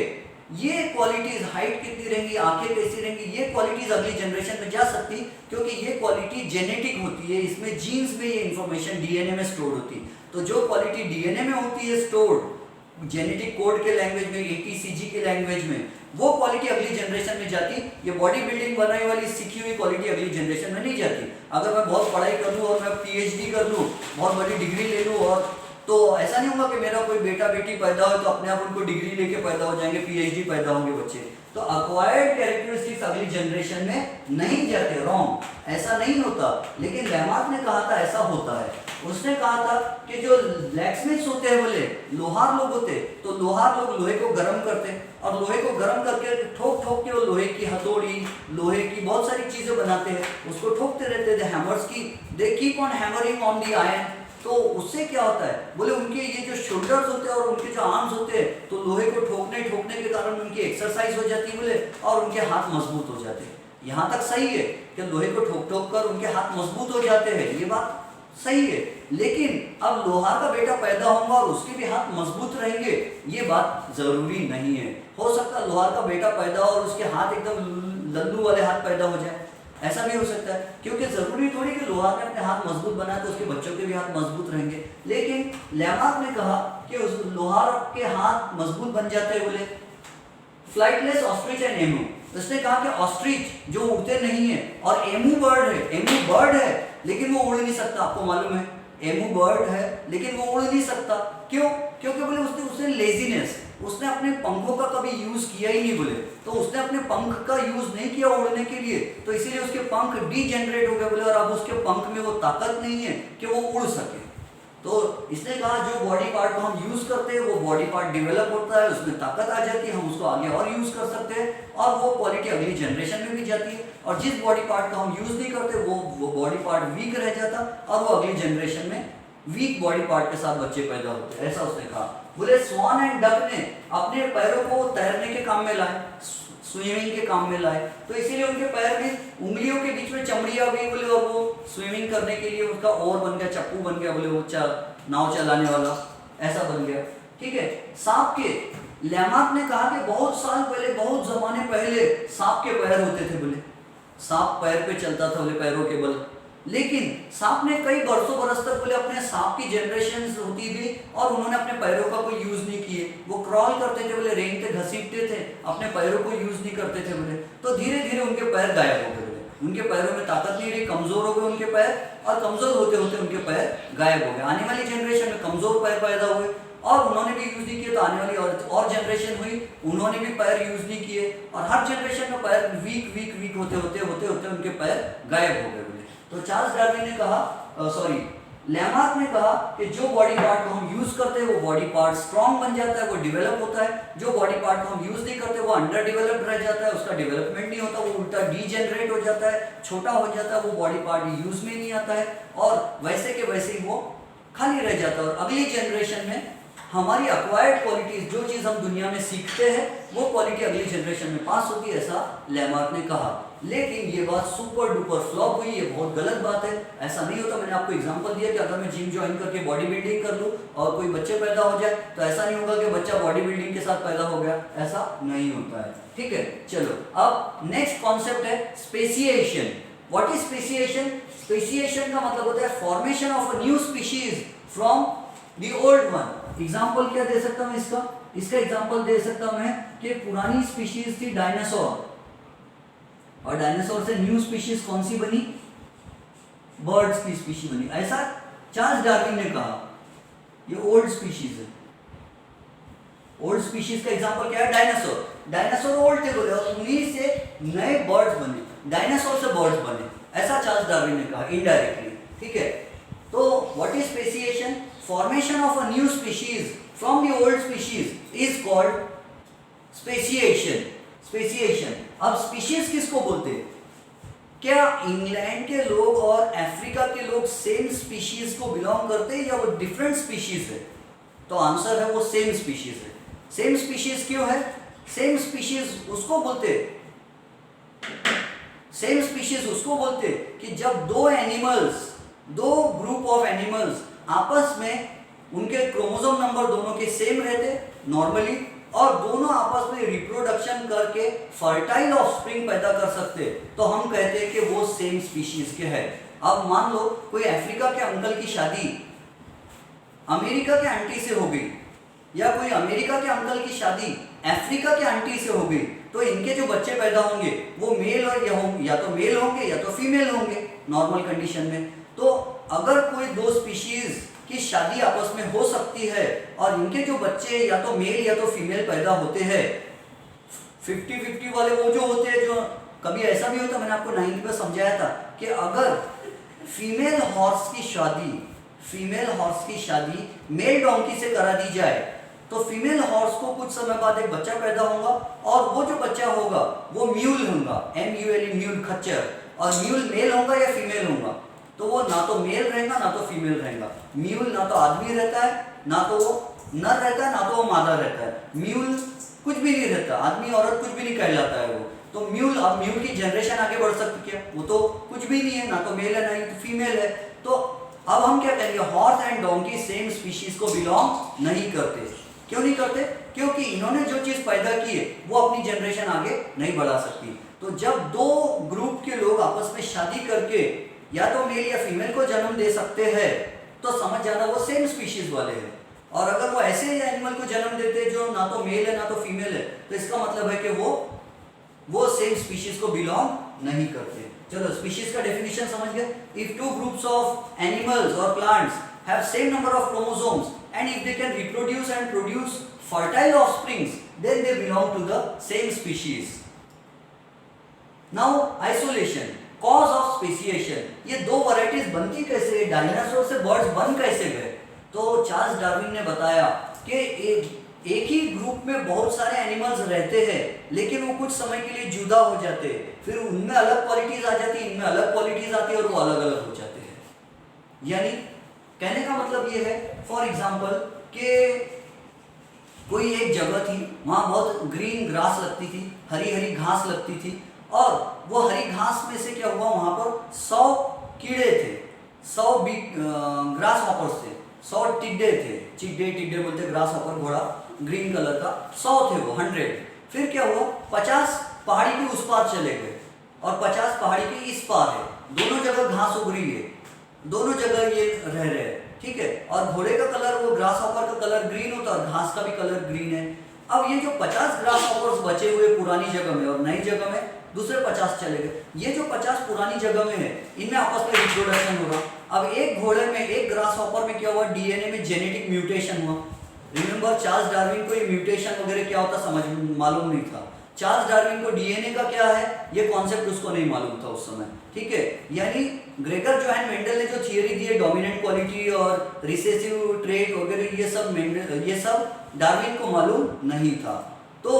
ये क्वालिटीज, हाइट कितनी रहेंगी, आंखें कैसी रहेंगी, ये क्वालिटीज अगली जनरेशन में जा सकती, क्योंकि ये क्वालिटी जेनेटिक होती है, इसमें जीन्स में ये इंफॉर्मेशन डीएनए में स्टोर होती। तो जो क्वालिटी डीएनए में होती है स्टोर्ड, जेनेटिक कोड के लैंग्वेज में, एटीसीजी के लैंग्वेज में, वो क्वालिटी अगली जनरेशन में जाती। ये बॉडी बिल्डिंग बनाने वाली सीखी हुई क्वालिटी अगली जनरेशन में नहीं जाती। अगर मैं बहुत पढ़ाई कर लूँ और मैं पीएचडी कर लूँ, बहुत बड़ी डिग्री ले लूँ, और तो ऐसा नहीं होगा कि मेरा कोई बेटा बेटी पैदा हो तो अपने आप उनको डिग्री लेके पैदा हो जाएंगे, पीएचडी पैदा होंगे बच्चे। तो अक्वायर्ड कैरेक्टरिस्टिक्स अगली जनरेशन में नहीं जाते, रॉन्ग, ऐसा नहीं होता। लेकिन लेमार्क ने कहा था ऐसा होता है। उसने कहा था कि जो ब्लैकस्मिथ्स होते हैं, बोले लोहार लोग होते, तो लोहार लोग लोहे को गर्म करते और लोहे को गर्म करके ठोक ठोक के वो लोहे की हथौड़ी, लोहे की बहुत सारी चीजें बनाते हैं, उसको ठोकते रहते थे, हैमर्स की, they keep on hammering on the iron. तो उससे क्या होता है, बोले उनके ये जो शोल्डर्स होते हैं और उनके जो आर्म्स होते हैं, तो लोहे को ठोकने के कारण उनकी एक्सरसाइज हो जाती है, बोले, और उनके हाथ मजबूत हो जाते हैं। यहाँ तक सही है कि लोहे को ठोक ठोक कर उनके हाथ मजबूत हो जाते हैं, ये बात सही है। लेकिन अब लोहार का बेटा पैदा होगा और उसके भी हाथ मजबूत रहेंगे, ये बात जरूरी नहीं है। हो सकता है लोहार का बेटा पैदा हो और उसके हाथ एकदम लल्लू वाले हाथ पैदा हो जाए, ऐसा भी हो सकता है, क्योंकि जरूरी थोड़ी कि लोहार ने अपने हाथ मजबूत बनाए तो उसके बच्चों के भी हाथ मजबूत रहेंगे। लेकिन लेमार्क ने कहा कि उस लोहार के हाथ मजबूत बन जाते हैं, बोले फ्लाइटलेस ऑस्ट्रिच एंड एमू। उसने कहा कि ऑस्ट्रिच जो उड़ते नहीं है और एमू बर्ड है लेकिन वो उड़ नहीं सकता। आपको मालूम है, एमू बर्ड है लेकिन वो उड़ नहीं सकता। क्यों? क्योंकि बोले उसने लेजीनेस, उसने अपने पंखों का कभी यूज किया ही नहीं, बोले, तो उसने अपने पंख का यूज नहीं किया उड़ने के लिए, तो इसीलिए उसके पंख डीजेनरेट हो गए, बोले, और अब उसके पंख में वो ताकत नहीं है कि वो उड़ सके। तो इसने कहा जो बॉडी पार्ट को हम यूज करते हैं वो बॉडी पार्ट डेवलप होता है, उसमें ताकत आ जाती है, हम उसको आगे और यूज कर सकते हैं, और वो क्वालिटी अगली जनरेशन में भी जाती है। और जिस बॉडी पार्ट को हम यूज नहीं करते वो बॉडी पार्ट वीक रह जाता और वो अगली जनरेशन में वीक बॉडी पार्ट के साथ बच्चे पैदा होते हैं, ऐसा उसने कहा। बोले स्वान एंड डक ने अपने पैरों को तैरने के काम में लाए, स्विमिंग के काम में लाए, तो इसीलिए उनके पैर में उंगलियों के बीच में चमड़ी आ गई, बोले, और वो स्विमिंग करने के लिए उसका ओर बन गया, चप्पू बन गया, बोले वो नाव चलाने वाला ऐसा बन गया। ठीक है। सांप के, लेमार्क ने कहा कि बहुत साल पहले, बहुत जमाने पहले सांप के पैर होते थे, बोले सांप पैर पे चलता था, बोले पैरों के बल, लेकिन सांप ने कई बरसों बरस तक बोले अपने सांप की जनरेशन होती थी और उन्होंने अपने पैरों का कोई यूज नहीं किए, वो क्रॉल करते थे बोले, रेंगते घसीटते थे, अपने पैरों को यूज नहीं करते थे बोले। तो धीरे धीरे उनके पैर गायब हो गए बोले, उनके पैरों में ताकत नहीं रही, कमजोर हो गए उनके पैर, और कमजोर होते होते उनके पैर गायब हो गए। आने वाली जनरेशन में कमजोर पैर पैदा हुए और उन्होंने भी यूज नहीं किए, तो आने वाली और जनरेशन हुई, उन्होंने भी पैर यूज नहीं किए, और हर जनरेशन में पैर वीक वीक वीक होते होते होते होते उनके पैर गायब हो गए बोले। तो चार्ल्स डार्विन ने कहा, लैमार्क ने कहा कि जो बॉडी पार्ट को हम यूज करते हैं वो बॉडी पार्ट स्ट्रांग बन जाता है, वो डेवलप होता है। जो बॉडी पार्ट को हम यूज नहीं करते वो अंडर डेवलप्ड रह जाता है, उसका डेवलपमेंट नहीं होता, वो उल्टा डीजेनरेट हो जाता है, छोटा हो जाता है, वो बॉडी पार्ट यूज में नहीं आता है, और वैसे के वैसे ही वो खाली रह जाता है। और अगली जनरेशन में हमारी अक्वायर्ड क्वालिटीज, जो चीज हम दुनिया में सीखते हैं, वो क्वालिटी अगली जनरेशन में पास होती है, ऐसा लैमार्क ने कहा। लेकिन ये बात सुपर डुपर फ्लॉप हुई, ये बहुत गलत बात है, ऐसा नहीं होता। मैंने आपको एग्जांपल दिया कि अगर मैं जिम ज्वाइन करके बॉडी बिल्डिंग कर लूं और कोई बच्चे पैदा हो जाए, तो ऐसा नहीं होगा कि बच्चा बॉडी बिल्डिंग के साथ पैदा हो गया, ऐसा नहीं होता है। ठीक है, चलो अब नेक्स्ट कॉन्सेप्ट है speciation. What is speciation? Speciation का मतलब होता है formation of a new species from the old one. Example क्या दे सकता हूं इसका एग्जाम्पल दे सकता हूं मैं कि पुरानी स्पीशीज थी डायनासोर, और डायनासोर से न्यू स्पीशीज कौन सी बनी? बर्ड्स की स्पीशीज बनी, ऐसा चार्ल्स डार्विन ने कहा। ये ओल्ड स्पीशीज है, ओल्ड स्पीशीज का एग्जांपल क्या है? डायनासोर। डायनासोर ओल्ड थे बोले, और उन्हीं से नए बर्ड्स बने, डायनासोर से बर्ड्स बने, ऐसा चार्ल्स डार्विन ने कहा इनडायरेक्टली। ठीक है, तो what is speciation? Formation of a new species from the old species is called speciation. Speciation. अब स्पीशीज किसको बोलते हैं? क्या इंग्लैंड के लोग और अफ्रीका के लोग सेम स्पीशीज को बिलोंग करते हैं या वो डिफरेंट स्पीशीज है? तो आंसर है वो सेम स्पीशीज है। सेम स्पीशीज क्यों है? सेम स्पीशीज उसको बोलते, सेम स्पीशीज उसको बोलते कि जब दो एनिमल्स, दो ग्रुप ऑफ एनिमल्स आपस में, उनके क्रोमोसोम नंबर दोनों के सेम रहते नॉर्मली, और दोनों आपस में रिप्रोडक्शन करके फर्टाइल ऑफस्प्रिंग पैदा कर सकते, तो हम कहते हैं कि वो सेम स्पीशीज के हैं। अब मान लो कोई अफ्रीका के अंकल की शादी अमेरिका के आंटी से हो गई, या कोई अमेरिका के अंकल की शादी अफ्रीका के आंटी से हो गई, तो इनके जो बच्चे पैदा होंगे वो मेल और या तो मेल होंगे या तो फीमेल होंगे नॉर्मल कंडीशन में। तो अगर कोई दो स्पीशीज की शादी आपस में हो सकती है और इनके जो बच्चे या तो मेल या तो फीमेल पैदा होते हैं, 50-50 वाले वो जो होते हैं, जो कभी ऐसा भी होता, मैंने आपको 9th में समझाया था कि अगर फीमेल हॉर्स की शादी मेल डोंकी से करा दी जाए, तो फीमेल हॉर्स को कुछ समय बाद एक बच्चा पैदा होगा, और वो जो बच्चा होगा वो म्यूल होगा, MULE म्यूल, खच्चर, और म्यूल मेल होगा या फीमेल होगा, तो वो ना तो मेल रहेगा ना तो फीमेल रहेगा। म्यूल ना तो आदमी रहता है, ना तो वो नर रहता है, ना तो वो मादा रहता है। म्यूल कुछ भी नहीं रहता, आदमी औरत कुछ भी नहीं कहलाता है वो। तो म्यूल, अब म्यूल की जनरेशन आगे बढ़ सकती है, वो तो कुछ भी नहीं है, ना तो मेल है ना ही तो फीमेल है। तो अब हम क्या कहेंगे, horse and donkey same species को बिलोंग नहीं करते। क्यों नहीं करते? क्योंकि इन्होंने जो चीज पैदा की है वो अपनी जनरेशन आगे नहीं बढ़ा सकती। तो जब दो ग्रुप के लोग आपस में शादी करके या तो मेल या फीमेल को जन्म दे सकते हैं, तो समझ जाना वो सेम स्पीशीज वाले हैं। और अगर वो ऐसे एनिमल को जन्म देते जो ना तो मेल है ना तो फीमेल है, तो इसका मतलब है कि वो सेम स्पीशीज को बिलोंग नहीं करते। चलो स्पीशीज का डेफिनेशन समझ गए। If two groups of animals और plants have same number of chromosomes and if they can reproduce and produce fertile offsprings, then they belong to the same species. Now isolation, cause of speciation. ये दो varieties बनती कैसे, dinosaur से birds बन कैसे गए? तो चार्ल्स डार्विन ने बताया कि एक ही ग्रुप में बहुत सारे एनिमल्स रहते हैं, लेकिन वो कुछ समय के लिए जुदा हो जाते हैं, फिर उनमें अलग क्वालिटीज आ जाती है, इनमें अलग क्वालिटीज आती है, और वो अलग अलग हो जाते हैं। यानी कहने का मतलब ये है, फॉर एग्जाम्पल कि कोई एक जगह थी, वहां बहुत ग्रीन ग्रास लगती थी, हरी हरी घास लगती थी, और वो हरी घास में से क्या हुआ, वहां पर 100 कीड़े थे, 100 ग्रास हॉपर्स थे, 100 टिड्डे थे, टिड्डे बोलते ग्रास हॉपर, घोड़ा ग्रीन कलर का, 100 थे वो, 100। फिर क्या हुआ, 50 पहाड़ी के उस पार चले गए और 50 पहाड़ी के इस पार है, दोनों जगह घास उग रही है, दोनों जगह ये रह रहे हैं, ठीक है। और घोड़े का कलर, वो ग्रास हॉपर का कलर ग्रीन होता है और घास का भी कलर ग्रीन है। अब ये जो 50 ग्रास हॉपर्स बचे हुए पुरानी जगह में और नई जगह में दूसरे 50 चले गए, ये जो 50 पुरानी जगह में है इनमें आपस में रिप्रोडक्शन हो रहा। अब एक घोड़े में, एक ग्रास हॉपर में क्या हुआ, डीएनए में जेनेटिक म्यूटेशन हुआ। रिमेंबर चार्ल्स डार्विन को ये म्यूटेशन वगैरह क्या होता समझ मालूम नहीं था। चार्ल्स डार्विन को डीएनए का क्या है ये कॉन्सेप्ट उसको नहीं मालूम था उस समय, ठीक है। यानी ग्रेगर जोहान मेंडल ने जो थियरी दी है डोमिनेंट क्वालिटी और रिसेसिव ट्रेट वगैरह, ये सब डार्विन को मालूम नहीं था। तो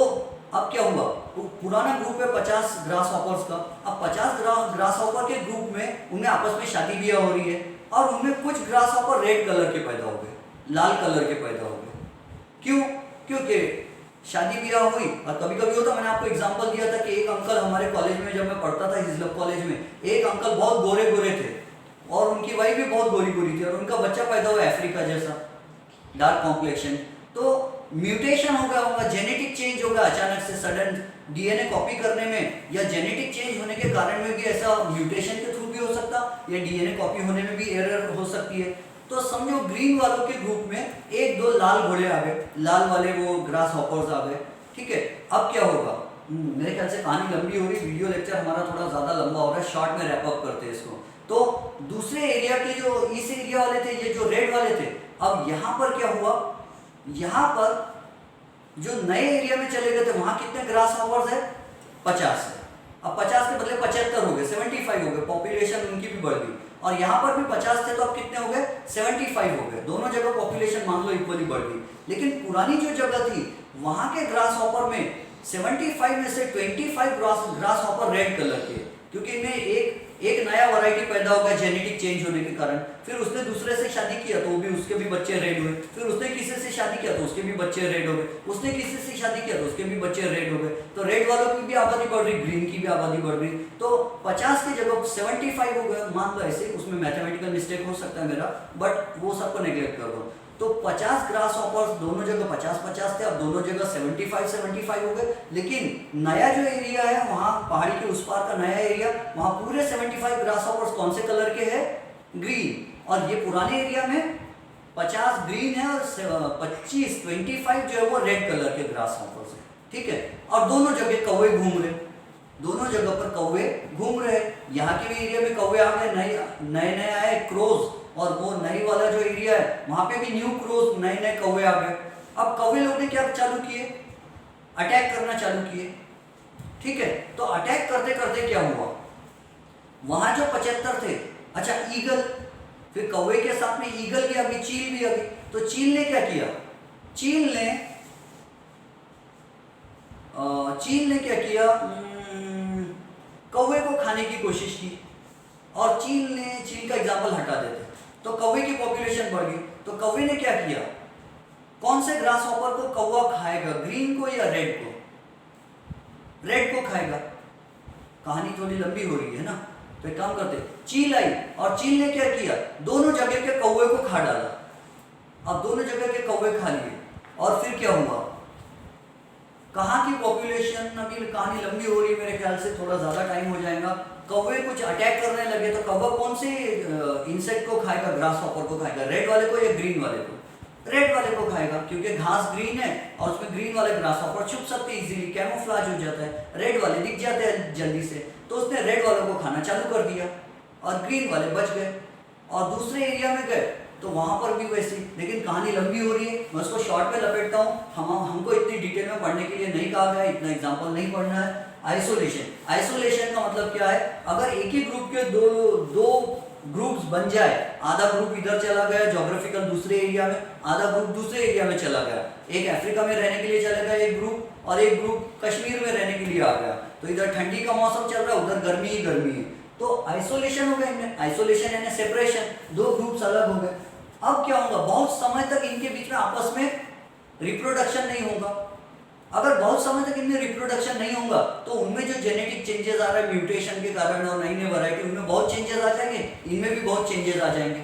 अब क्या हुआ, पुराना ग्रुप है 50 ग्रास हॉपर्स का। अब 50 ग्रास हॉपर के ग्रुप में उनमें आपस में शादी ब्याह हो रही है और उनमें कुछ ग्रास हॉपर रेड कलर के पैदा हो गए, लाल कलर के पैदा हो गए। क्यों? क्योंकि शादी ब्याह हुई। और कभी कभी होता, मैंने आपको एग्जांपल दिया था कि एक अंकल हमारे कॉलेज में, जब मैं पढ़ता था हिजलप कॉलेज में, एक अंकल बहुत गोरे गोरे थे और उनकी वाइफ भी बहुत गोरी गोरी थी और उनका बच्चा पैदा हुआ अफ्रीका जैसा, डार्क कॉम्प्लेक्शन। तो म्यूटेशन हो गया होगा, जेनेटिक चेंज हो गया अचानक से, सडन डीएनए कॉपी करने में या जेनेटिक चेंज होने के कारण में भी ऐसा म्यूटेशन के थ्रू भी हो सकता, या डीएनए कॉपी होने में भी एरर हो सकती है। तो समझो ग्रीन वालों के ग्रुप में एक दो लाल घोड़े आ गए, लाल वाले वो ग्रास हॉपर्स आ गए, ठीक है। अब क्या होगा, मेरे ख्याल से कहानी लंबी हो रही, वीडियो लेक्चर हमारा थोड़ा ज़्यादा लंबा हो रहा है, शॉर्ट में रैप अप करते हैं इसको। तो दूसरे एरिया के जो इस एरिया वाले थे, ये जो रेड वाले थे, अब यहाँ पर क्या हुआ, यहाँ पर जो नए एरिया में चले गए थे वहाँ कितने ग्रास हॉपर्स है, 50 है। अब 50 के बदले 75 हो गए, 75 हो गए, पॉपुलेशन उनकी भी बढ़ गई। और यहाँ पर भी 50 थे तो अब कितने हो गए, 75 हो गए। दोनों जगह पॉपुलेशन मान लो इक्वली बढ़ गई। लेकिन पुरानी जो जगह थी वहाँ के ग्रास हॉपर में 75 में से 25 ग्रास हॉपर रेड कलर के, क्योंकि इनमें एक नया वैरायटी पैदा हो गया जेनेटिक चेंज होने के कारण। फिर उसने दूसरे से शादी किया तो वो भी, उसके भी बच्चे रेड हुए। फिर उसने किसी से शादी किया तो उसके भी बच्चे रेड हो गए। उसने किसी से शादी किया तो उसके भी बच्चे रेड हो गए। तो रेड वालों की भी आबादी बढ़ रही, ग्रीन की भी आबादी बढ़ रही। तो 50 की जगह 75 हो गए, मान लो ऐसे। उसमें मैथमेटिकल मिस्टेक हो सकता है मेरा, बट वो सबको नेग्लेक्ट कर दो। तो 50 ग्रास हॉपर्स दोनों जगह 50-50 थे, अब दोनों जगह 75-75 हो गए। लेकिन नया जो एरिया है वहाँ पहाड़ी के उस पार का नया एरिया, वहाँ पूरे 75 ग्रास हॉपर्स कौन से कलर के हैं, ग्रीन। और ये पुराने एरिया में 50 ग्रीन है और 25 जो है वो रेड कलर के ग्रास हॉपर्स है, ठीक है। और दोनों जगह कौवे घूम रहे, दोनों जगह पर कौवे घूम रहे। यहाँ के भी एरिया में कौवे आ गए, नए आए क्रोज, और वो नई वाला जो एरिया है वहां पे भी न्यू क्रोज, नए कौवे आ गए। अब कौवे लोग ने क्या चालू किए, अटैक करना चालू किए, ठीक है। तो अटैक करते करते क्या हुआ, वहां जो 75 थे, अच्छा ईगल, फिर कौवे के साथ में ईगल भी आ गई, चील भी आ गई। तो चील ने क्या किया, चील ने क्या किया, कौवे को खाने की कोशिश की। और चील का एग्जाम्पल हटा देते, तो कौवे की पॉपुलेशन बढ़ गई। तो कौवे ने क्या किया, कौन से ग्रास हॉपर को कौवा खाएगा, ग्रीन को या रेड को, रेड को खाएगा। कहानी थोड़ी लंबी हो रही है ना, तो एक काम करते, चील आई और चील ने क्या किया, दोनों जगह के कौवे को खा डाला। अब दोनों जगह के कौवे खा लिए और फिर क्या हुआ, कहाँ की पॉपुलेशन, अभी कहानी लंबी हो रही है मेरे ख्याल से, थोड़ा ज़्यादा टाइम हो जाएगा। कौवे कुछ अटैक करने लगे, तो कौवा कौन से इंसेक्ट को खाएगा, ग्रास हॉपर को खाएगा, रेड वाले को या ग्रीन वाले को, रेड वाले को खाएगा, क्योंकि घास ग्रीन है और उसमें ग्रीन वाले ग्रास हॉपर छुप सकते हैं इजीली, कैमोफ्लेज हो जाता है, रेड वाले दिख जाते हैं जल्दी से। तो उसने रेड वालों को खाना चालू कर दिया और ग्रीन वाले बच गए और दूसरे एरिया में गए तो वहां पर भी वैसे। लेकिन कहानी लंबी हो रही है, मैं उसको शॉर्ट में लपेटता हूँ। हमको इतनी डिटेल में पढ़ने के लिए नहीं कहा गया, इतना एग्जाम्पल नहीं पढ़ना है। आइसोलेशन का मतलब क्या है, अगर एक ही ग्रुप के दो ग्रुप्स बन जाए, आधा ग्रुप इधर चला गया ज्योग्राफिकल दूसरे एरिया में, आधा ग्रुप दूसरे एरिया में चला गया, एक अफ्रीका में रहने के लिए चला गया एक ग्रुप, और एक ग्रुप कश्मीर में रहने के लिए आ गया, तो इधर ठंडी का मौसम चल रहा है, उधर गर्मी ही गर्मी है, तो आइसोलेशन हो गया इनमें। आइसोलेशन यानी सेपरेशन, दो ग्रुप्स अलग हो गए। अब क्या होगा, बहुत समय तक इनके बीच में आपस में रिप्रोडक्शन नहीं होगा। अगर बहुत समय तक इनमें रिप्रोडक्शन नहीं होगा तो उनमें जो जेनेटिक चेंजेस आ रहे हैं म्यूटेशन के कारण और नई नई वैरायटी, उनमें बहुत चेंजेस आ जाएंगे, इनमें भी बहुत चेंजेस आ जाएंगे।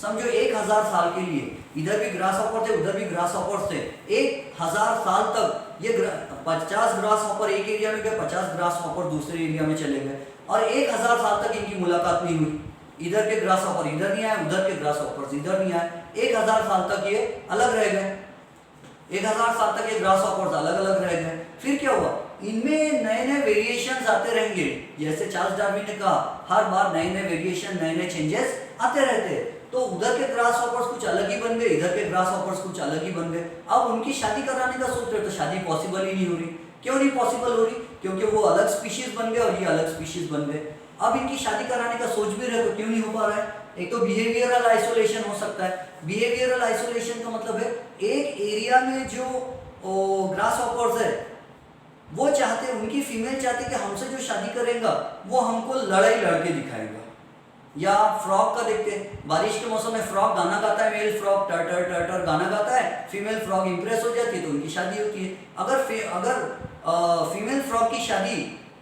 समझो 1000 साल के लिए इधर भी ग्रास हॉपर थे, उधर भी ग्रास हॉपर थे। 1000 साल तक ये 50 ग्रास हॉपर एक एरिया में गए, 50 ग्रास हॉपर दूसरे एरिया में चले गए, और 1000 साल तक इनकी मुलाकात नहीं हुई। इधर के ग्रास हॉपर इधर नहीं आए, उधर के ग्रास हॉपर इधर नहीं आए। 1000 साल तक ये अलग रह गए, 1000 साल तक ये ग्रास हॉपर्स अलग अलग रह गए। फिर क्या हुआ, इनमें नए नए वेरिएशंस आते रहेंगे। जैसे चार्ल्स डार्विन ने कहा, हर बार नए नए वेरिएशन, नए नए चेंजेस आते रहते। तो उधर के ग्रास हॉपर्स कुछ अलग ही बन गए, इधर के ग्रास हॉपर्स कुछ अलग ही बन गए। अब उनकी शादी कराने का सोच रहे तो शादी पॉसिबल ही नहीं हो रही। क्यों नहीं पॉसिबल हो रही? क्योंकि वो अलग स्पीशीज बन गए और ये अलग स्पीशीज बन गए। अब इनकी शादी कराने का सोच भी रहे तो क्यों नहीं हो पा रहा है? एक तो बिहेवियरल आइसोलेशन हो सकता है। बिहेवियरल आइसोलेशन का मतलब है एक एरिया में जो ग्रास हॉपर्स है वो चाहते, उनकी फीमेल चाहती कि हमसे जो शादी करेगा वो हमको लड़ाई लड़के दिखाएगा। या फ्रॉग का देखते हैं, बारिश के मौसम में फ्रॉग गाना गाता है, मेल फ्रॉग टर टर टर टर गाना गाता है, फीमेल फ्रॉग इंप्रेस हो जाती है तो उनकी शादी होती है। अगर फीमेल फ्रॉग की शादी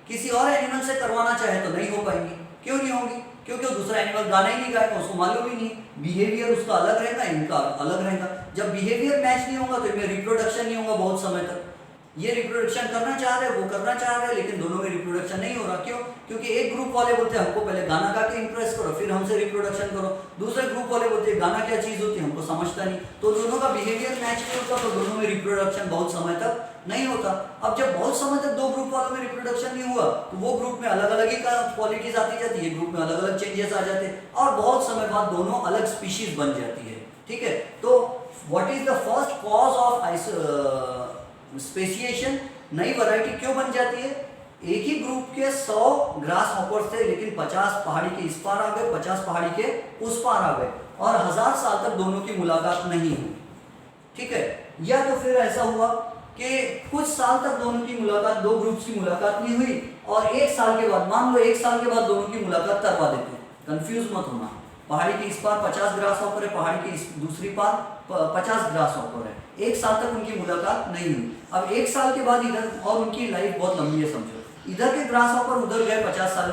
किसी और एनिमल से करवाना चाहे तो नहीं हो पाएंगी। क्यों नहीं होगी? क्योंकि वो दूसरा एनिमल गाना ही नहीं गाएगा, उसको मालूम ही नहीं, बिहेवियर उसका अलग रहेगा, इनका अलग रहेगा। जब बिहेवियर मैच नहीं होगा तो इनमें रिप्रोडक्शन नहीं होगा बहुत समय तक। ये रिप्रोडक्शन करना चाह रहे, वो करना चाह रहे, लेकिन दोनों में रिप्रोडक्शन नहीं हो रहा। क्यों? क्योंकि एक ग्रुप वाले बोलते हैं हमको पहले गाना गा के इंप्रेस करो फिर हमसे रिप्रोडक्शन करो, दूसरे ग्रुप वाले बोलते हैं गाना क्या चीज होती है हमको समझता नहीं। तो दोनों का बिहेवियर मैच नहीं होता तो दोनों में रिप्रोडक्शन बहुत समय तक नहीं होता। अब जब बहुत समय तक दो ग्रुप वालों में रिप्रोडक्शन नहीं हुआ तो वो ग्रुप में अलग अलग ही क्वालिटीज आती जाती है, ग्रुप में अलग अलग चेंजेस आ जाते हैं और बहुत समय बाद दोनों अलग स्पीशीज बन जाती है। ठीक है, तो what is the first cause of speciation? नई वैरायटी क्यों बन जाती है? एक ही ग्रुप के 100 ग्रास हॉपर्स थे, लेकिन 50 पहाड़ी के इस पार आ गए, 50 पहाड़ी के उस पार आ गए और 1000 साल तक दोनों की मुलाकात नहीं हुई। ठीक है, या तो फिर ऐसा हुआ कि कुछ साल तक दोनों की मुलाकात, दो ग्रुप्स की मुलाकात नहीं हुई और 1 साल के बाद, मान लो 1 साल के बाद दोनों की मुलाकात करवा देते। कंफ्यूज मत होना, पहाड़ी के इस पार 50 ग्रास हॉपर है, पहाड़ी के दूसरी पार 50 ग्रास हॉपर है, 1 साल तक उनकी मुलाकात नहीं हुई। अब 1 साल के बाद इधर, और उनकी लाइफ बहुत लंबी है समझो, इधर के ग्रास हॉपर उधर गए 50 साल,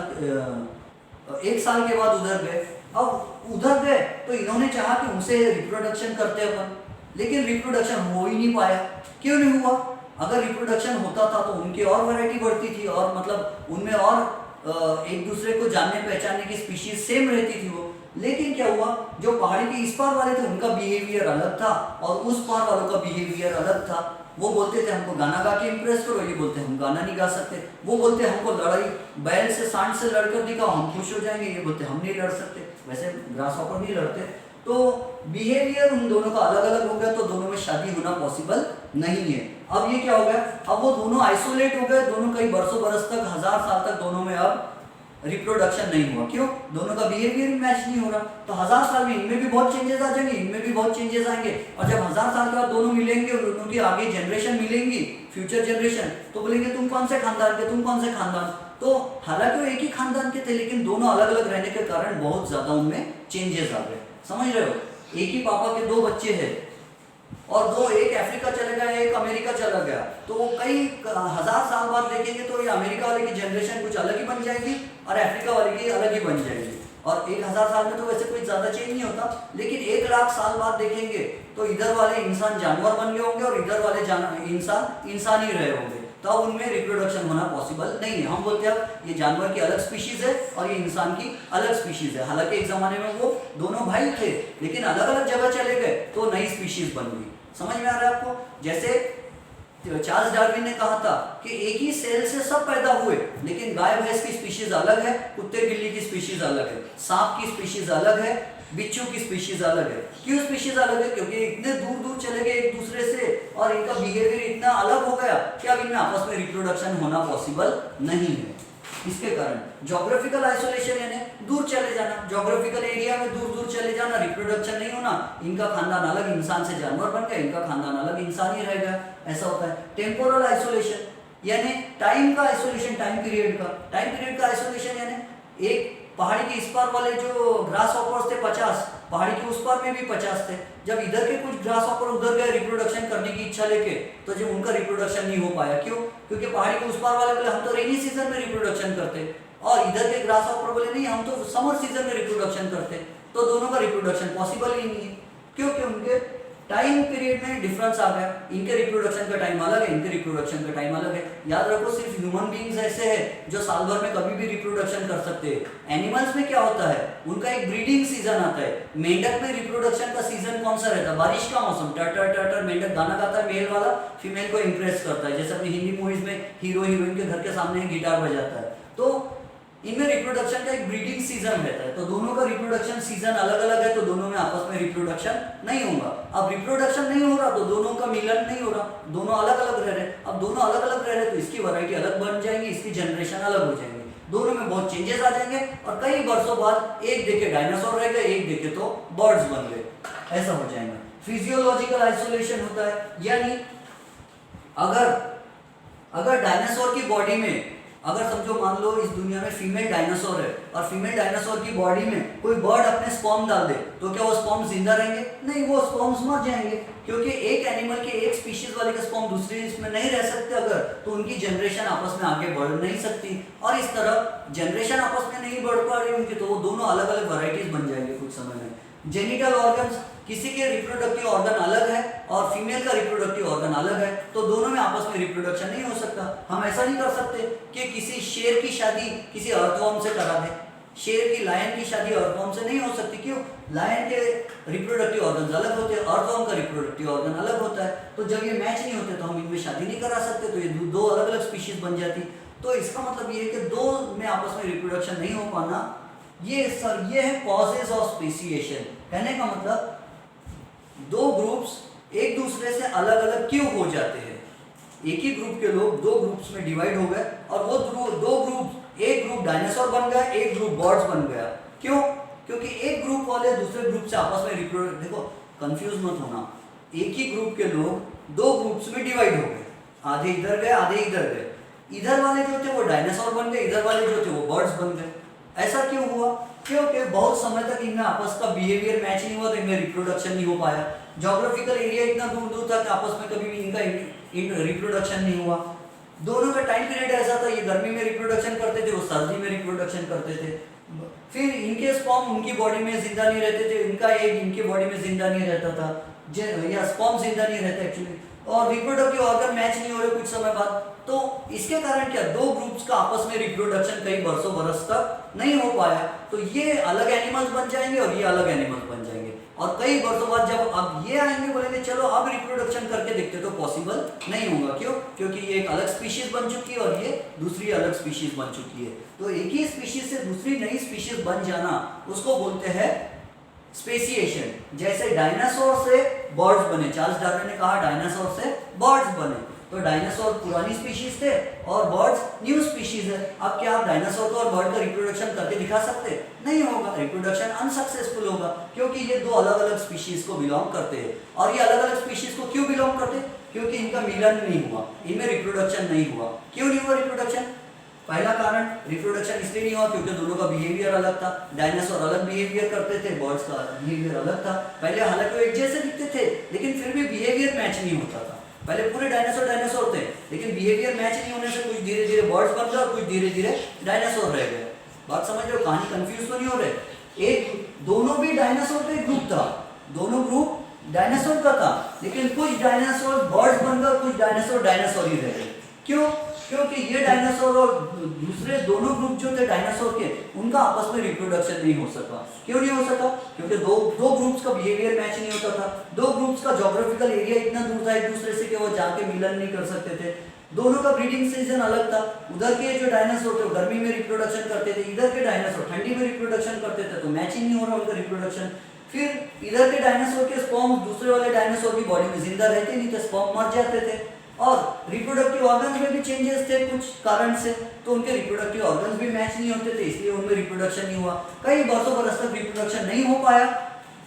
1 साल के बाद उधर गए। अब उधर गए तो इन्होंने चाहा कि उनसे रिप्रोडक्शन करते अपन, लेकिन रिप्रोडक्शन हो ही नहीं पाया। क्यों नहीं हुआ? अगर रिप्रोडक्शन होता था तो उनकी और वैरायटी बढ़ती थी और मतलब उनमें और एक दूसरे को जानने पहचानने की स्पीशीज सेम रहती थी वो। लेकिन क्या हुआ, जो पहाड़ी के इस पार वाले थे उनका बिहेवियर अलग था और उस पार वालों का बिहेवियर अलग था। वो बोलते थे हमको गाना गा के इम्प्रेस करो, ये बोलते हम गाना नहीं गा सकते। वो बोलते हमको लड़ाई, बैल से सांड से लड़कर दिखाओ हम खुश हो जाएंगे, ये बोलते हम नहीं लड़ सकते। वैसे ग्रास हॉपर नहीं लड़ते। तो बिहेवियर उन दोनों का अलग अलग हो गया तो दोनों में शादी होना पॉसिबल नहीं है। अब ये क्या हो गया, अब वो दोनों आइसोलेट हो गए, दोनों कई बरसों बरस तक, 1000 साल तक दोनों में अब रिप्रोडक्शन नहीं हुआ। क्यों? दोनों का बिहेवियर मैच नहीं हो रहा। तो 1000 साल में इनमें भी बहुत चेंजेस आ जाएंगे, इनमें भी बहुत चेंजेस आएंगे और जब 1000 साल के बाद दोनों मिलेंगे और उनकी आगे जनरेशन मिलेंगी, फ्यूचर जनरेशन, तो बोलेंगे तुम कौन से खानदान के, तुम कौन से खानदान। तो हालांकि वो एक ही खानदान के थे लेकिन दोनों अलग अलग रहने के कारण बहुत ज्यादा उनमें चेंजेस आ गए। समझ रहे हो? एक ही पापा के 2 बच्चे हैं और दो, एक अफ्रीका चले गया, एक अमेरिका चला गया, तो वो कई 1000 साल बाद देखेंगे तो ये अमेरिका वाले की जनरेशन कुछ अलग ही बन जाएगी और अफ्रीका वाले की अलग ही बन जाएगी। और 1000 साल में तो वैसे कोई ज्यादा चेंज नहीं होता, लेकिन 1 लाख साल बाद देखेंगे तो इधर वाले इंसान जानवर बन गए होंगे और इधर वाले इंसान ही रहे होंगे, तो उनमें रिप्रोडक्शन होना पॉसिबल नहीं है। हम बोलते हैं ये जानवर की अलग स्पीशीज है और ये इंसान की अलग स्पीशीज है। हालांकि एक जमाने में वो दोनों भाई थे लेकिन अलग अलग जगह चले गए तो नई स्पीशीज बन गई। समझ में आ रहा है आपको? जैसे चार्ल्स डार्विन ने कहा था कि एक ही सेल से सब पैदा हुए, लेकिन गाय भैंस की स्पीशीज अलग है, कुत्ते बिल्ली की स्पीशीज अलग है, सांप की स्पीशीज अलग है, बिच्छू की स्पीशीज अलग है। क्यों स्पीशीज अलग है? क्योंकि इतने दूर दूर चले गए एक दूसरे से और इनका बिहेवियर इतना अलग हो गया कि अब इनमें आपस में रिप्रोडक्शन होना पॉसिबल नहीं है। इसके कारण ज्योग्राफिकल आइसोलेशन यानी दूर चले जाना, ज्योग्राफिकल एरिया में दूर दूर चले जाना, रिप्रोडक्शन नहीं होना, इनका खानदान अलग इंसान से जानवर बन गया, इनका खानदान अलग इंसान ही रह गया, ऐसा होता है। टेम्पोरल आइसोलेशन यानी टाइम का आइसोलेशन, टाइम पीरियड का आइसोलेशन यानी एक पहाड़ी के इस पार वाले जो ग्रास हॉपर्स थे 50, पहाड़ी के उस पार में भी 50 थे। जब इधर के कुछ ग्रास हॉपर उधर गए रिप्रोडक्शन करने की इच्छा लेके, तो जब उनका रिप्रोडक्शन नहीं हो पाया। क्यों? क्योंकि पहाड़ी के उस पार वाले बोले हम तो रेनी सीजन में रिप्रोडक्शन करते और इधर के ग्रास हॉपर बोले नहीं हम तो समर सीजन में रिप्रोडक्शन करते, तो दोनों का रिप्रोडक्शन पॉसिबल ही नहीं है। क्योंकि उनके टाइम पीरियड में डिफरेंस आ गया, इनके रिप्रोडक्शन का टाइम अलग है, इनके रिप्रोडक्शन का टाइम अलग है। याद रखो सिर्फ ह्यूमन बीइंग्स ऐसे हैं जो साल भर में कभी भी रिप्रोडक्शन कर सकते हैं। एनिमल्स में क्या होता है, उनका एक ब्रीडिंग सीजन आता है। मेंढक में रिप्रोडक्शन का सीजन कौन सा रहता है, बारिश का मौसम, टर टर टर टर मेंढक गाना गाता है, मेल वाला फीमेल को इंप्रेस करता है, जैसे अपनी हिंदी मूवीज में हीरो हीरोइन के घर के सामने गिटार बजाता है। तो इनमें रिप्रोडक्शन का एक ब्रीडिंग सीजन रहता है, तो दोनों का रिप्रोडक्शन सीजन अलग अलग है, तो दोनों में आपस में रिप्रोडक्शन नहीं होगा। अब रिप्रोडक्शन नहीं हो रहा तो दोनों का मिलन नहीं हो रहा, दोनों अलग अलग रह रहे। अब दोनों अलग अलग रह रहे तो इसकी वैरायटी अलग बन जाएंगी, इसकी जनरेशन अलग हो जाएंगे, दोनों में बहुत चेंजेस आ जाएंगे और कई वर्षों बाद एक देखे डायनासोर रह गए, एक देखे तो बर्ड्स बन गए, ऐसा हो जाएगा। फिजियोलॉजिकल आइसोलेशन होता है, यानी अगर डायनासोर की बॉडी में, अगर समझो मान लो इस दुनिया में फीमेल डायनासोर है और फीमेल डायनासोर की बॉडी में कोई बर्ड अपने स्पर्म डाल दे, तो क्या वो स्पर्म जिंदा रहेंगे? नहीं, वो स्पर्म्स मर जाएंगे, क्योंकि एक एनिमल के एक स्पीशीज वाले का स्पर्म दूसरे इसमें नहीं रह सकते अगर, तो उनकी जनरेशन आपस में आगे बढ़ नहीं सकती। और इस तरह जनरेशन आपस में नहीं बढ़ पा रही उनकी, तो वो दोनों अलग अलग वैरायटीज बन जाएंगे कुछ समय में। जेनिटल ऑर्गन्स, किसी के रिप्रोडक्टिव ऑर्गन अलग है और फीमेल का रिप्रोडक्टिव ऑर्गन अलग है, तो दोनों में आपस में रिप्रोडक्शन नहीं हो सकता। हम ऐसा नहीं कर सकते कि किसी शेर की शादी किसी अर्थवर्म से करा दे, शेर की लायन की शादी अर्थवर्म से नहीं हो सकती। क्यों? लायन के रिप्रोडक्टिव ऑर्गन अलग होते हैं, अर्थवर्म का रिप्रोडक्टिव ऑर्गन अलग होता है, तो जब ये मैच नहीं होते तो हम इनमें शादी नहीं करा सकते, तो ये दो अलग अलग स्पीशीज बन जाती। तो इसका मतलब ये है कि दो में आपस में रिप्रोडक्शन नहीं हो पाना, ये है कॉजेज ऑफ स्पेसिएशन। कहने का मतलब दो ग्रुप्स एक दूसरे से अलग अलग क्यों हो जाते हैं। एक ही ग्रुप के लोग दो ग्रुप्स में डिवाइड हो गए और वो दो ग्रुप, एक ग्रुप डायनासोर बन गया, एक ग्रुप बर्ड्स बन गया। क्यों? क्योंकि एक ग्रुप वाले दूसरे ग्रुप से आपस में रिप्रोडक्ट, देखो कंफ्यूज मत होना, एक ही ग्रुप के लोग दो ग्रुप्स में डिवाइड हो गए, आधे इधर गए आधे इधर गए, इधर वाले जो थे वो डायनासोर बन गए, इधर वाले जो थे वो बर्ड्स बन गए। ऐसा क्यों हुआ? क्योंकि बहुत समय तक इनमें आपस का बिहेवियर मैच नहीं हुआ, तो इनमें रिप्रोडक्शन नहीं हो पाया। ज्योग्राफिकल एरिया इतना दूर दूर तक आपस में कभी भी इनका रिप्रोडक्शन नहीं हुआ। दोनों का टाइम पीरियड ऐसा था, ये गर्मी में रिप्रोडक्शन करते थे, वो सर्दी में रिप्रोडक्शन करते थे। फिर इनके स्पर्म उनकी बॉडी में जिंदा नहीं रहते थे, इनका एग इनकी बॉडी में जिंदा नहीं रहता था, या स्पर्म जिंदा नहीं रहता एक्चुअली, और रिप्रोडक्टिव ऑर्गन मैच नहीं हो रहे कुछ समय बाद। तो इसके कारण क्या, दो ग्रुप्स का आपस में रिप्रोडक्शन कई वर्षों बरस तक नहीं हो पाया, तो ये अलग एनिमल्स बन जाएंगे और ये अलग एनिमल्स बन जाएंगे। और कई वर्षों बाद जब अब ये आएंगे, बोलेंगे चलो अब रिप्रोडक्शन करके देखते, तो पॉसिबल नहीं होगा। क्यों? क्योंकि ये एक अलग स्पीशीज बन चुकी है और ये दूसरी अलग स्पीशीज बन चुकी है। तो एक ही स्पीशीज से दूसरी नई स्पीशीज बन जाना, उसको बोलते हैं स्पेसिएशन। जैसे डायनासोर से बर्ड्स बने, चार्ल्स डार्विन ने कहा डायनासोर से बर्ड्स बने, तो डायनासोर पुरानी स्पीशीज थे और बर्ड्स न्यू स्पीशीज है। अब क्या आप डायनासोर को और बर्ड का रिप्रोडक्शन करके दिखा सकते? नहीं होगा, रिप्रोडक्शन अनसक्सेसफुल होगा, क्योंकि ये दो अलग अलग स्पीशीज को बिलोंग करते हैं। और ये अलग अलग स्पीशीज को क्यों बिलोंग करते? क्योंकि इनका मिलन नहीं हुआ, इनमें रिप्रोडक्शन नहीं हुआ। क्यों नहीं हुआ रिप्रोडक्शन? पहला कारण, रिप्रोडक्शन इसलिए नहीं हुआ क्योंकि दोनों का बिहेवियर अलग था। डायनासोर अलग बिहेवियर करते थे, बर्ड्स का बिहेवियर अलग था। पहले हालांकि वो एक जैसे दिखते थे, लेकिन फिर भी बिहेवियर मैच नहीं होता था। पहले पूरे डायनासोर थे, लेकिन बिहेवियर मैच नहीं होने से कुछ धीरे धीरे बर्ड्स बन गए और कुछ धीरे धीरे डायनासोर रह गए। बात समझ रहे हो? कहानी कंफ्यूज तो नहीं हो रहे? दोनों भी डायनासोर का एक ग्रुप था, दोनों ग्रुप डायनासोर का था, लेकिन कुछ डायनासोर बर्ड्स बन गए, कुछ डायनासोर ही रह गए। क्यों? क्योंकि ये डायनासोर और दूसरे दोनों ग्रुप जो थे डायनासोर के, उनका आपस में रिप्रोडक्शन नहीं हो सका। क्यों नहीं हो सका? क्योंकि दो ग्रुप्स का बिहेवियर मैच नहीं होता था, दो ग्रुप्स का ज्योग्राफिकल एरिया इतना दूर था एक दूसरे से कि वो जाके मिलन नहीं कर सकते थे, दोनों का ब्रीडिंग सीजन अलग था। उधर के जो डायनासोर थे गर्मी में रिप्रोडक्शन करते थे, इधर के डायनासोर ठंडी में रिप्रोडक्शन करते थे, तो मैचिंग नहीं हो रहा उनका रिप्रोडक्शन। फिर इधर के डायनासोर के स्पर्म दूसरे वाले डायनासोर की बॉडी में जिंदा रहते नहीं थे, स्पर्म मर जाते थे। और रिप्रोडक्टिव ऑर्गन्स में भी चेंजेस थे कुछ कारण से, तो उनके रिप्रोडक्टिव ऑर्गन्स भी मैच नहीं होते थे, इसलिए उनमें रिप्रोडक्शन नहीं हुआ। कई वर्षों बरस तक रिप्रोडक्शन नहीं हो पाया।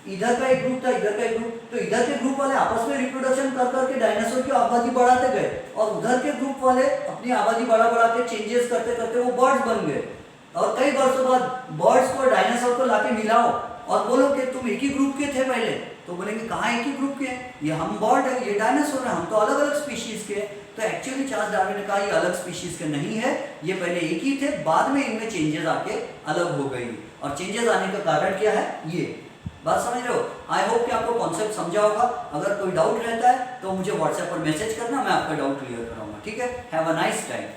इधर का एक ग्रुप था, इधर का एक ग्रुप, तो इधर के ग्रुप वाले आपस में रिप्रोडक्शन कर करके डायनासोर की आबादी बढ़ाते गए, और उधर के ग्रुप वाले अपनी आबादी बढ़ा के चेंजेस करते करते वो बर्ड्स बन गए। और कई वर्षों बाद बर्ड्स को डायनासोर को लाके मिलाओ और बोलो कि तुम एक ही ग्रुप के थे पहले, तो बोलेंगे कहाँ एक ही ग्रुप के हैं, ये हम बर्ड है, ये डायनासोर है, हम तो अलग अलग स्पीशीज के। तो एक्चुअली चार्ल्स डार्विन ने कहा ये अलग स्पीशीज के नहीं है, ये पहले एक ही थे, बाद में इनमें चेंजेस आके अलग हो गई। और चेंजेस आने का कारण क्या है? ये बात समझ रहे हो? आई होप कि आपको कॉन्सेप्ट समझा होगा। अगर कोई डाउट रहता है तो मुझे व्हाट्सएप पर मैसेज करना, मैं आपका डाउट क्लियर कराऊंगा। ठीक है, हैव अ नाइस टाइम।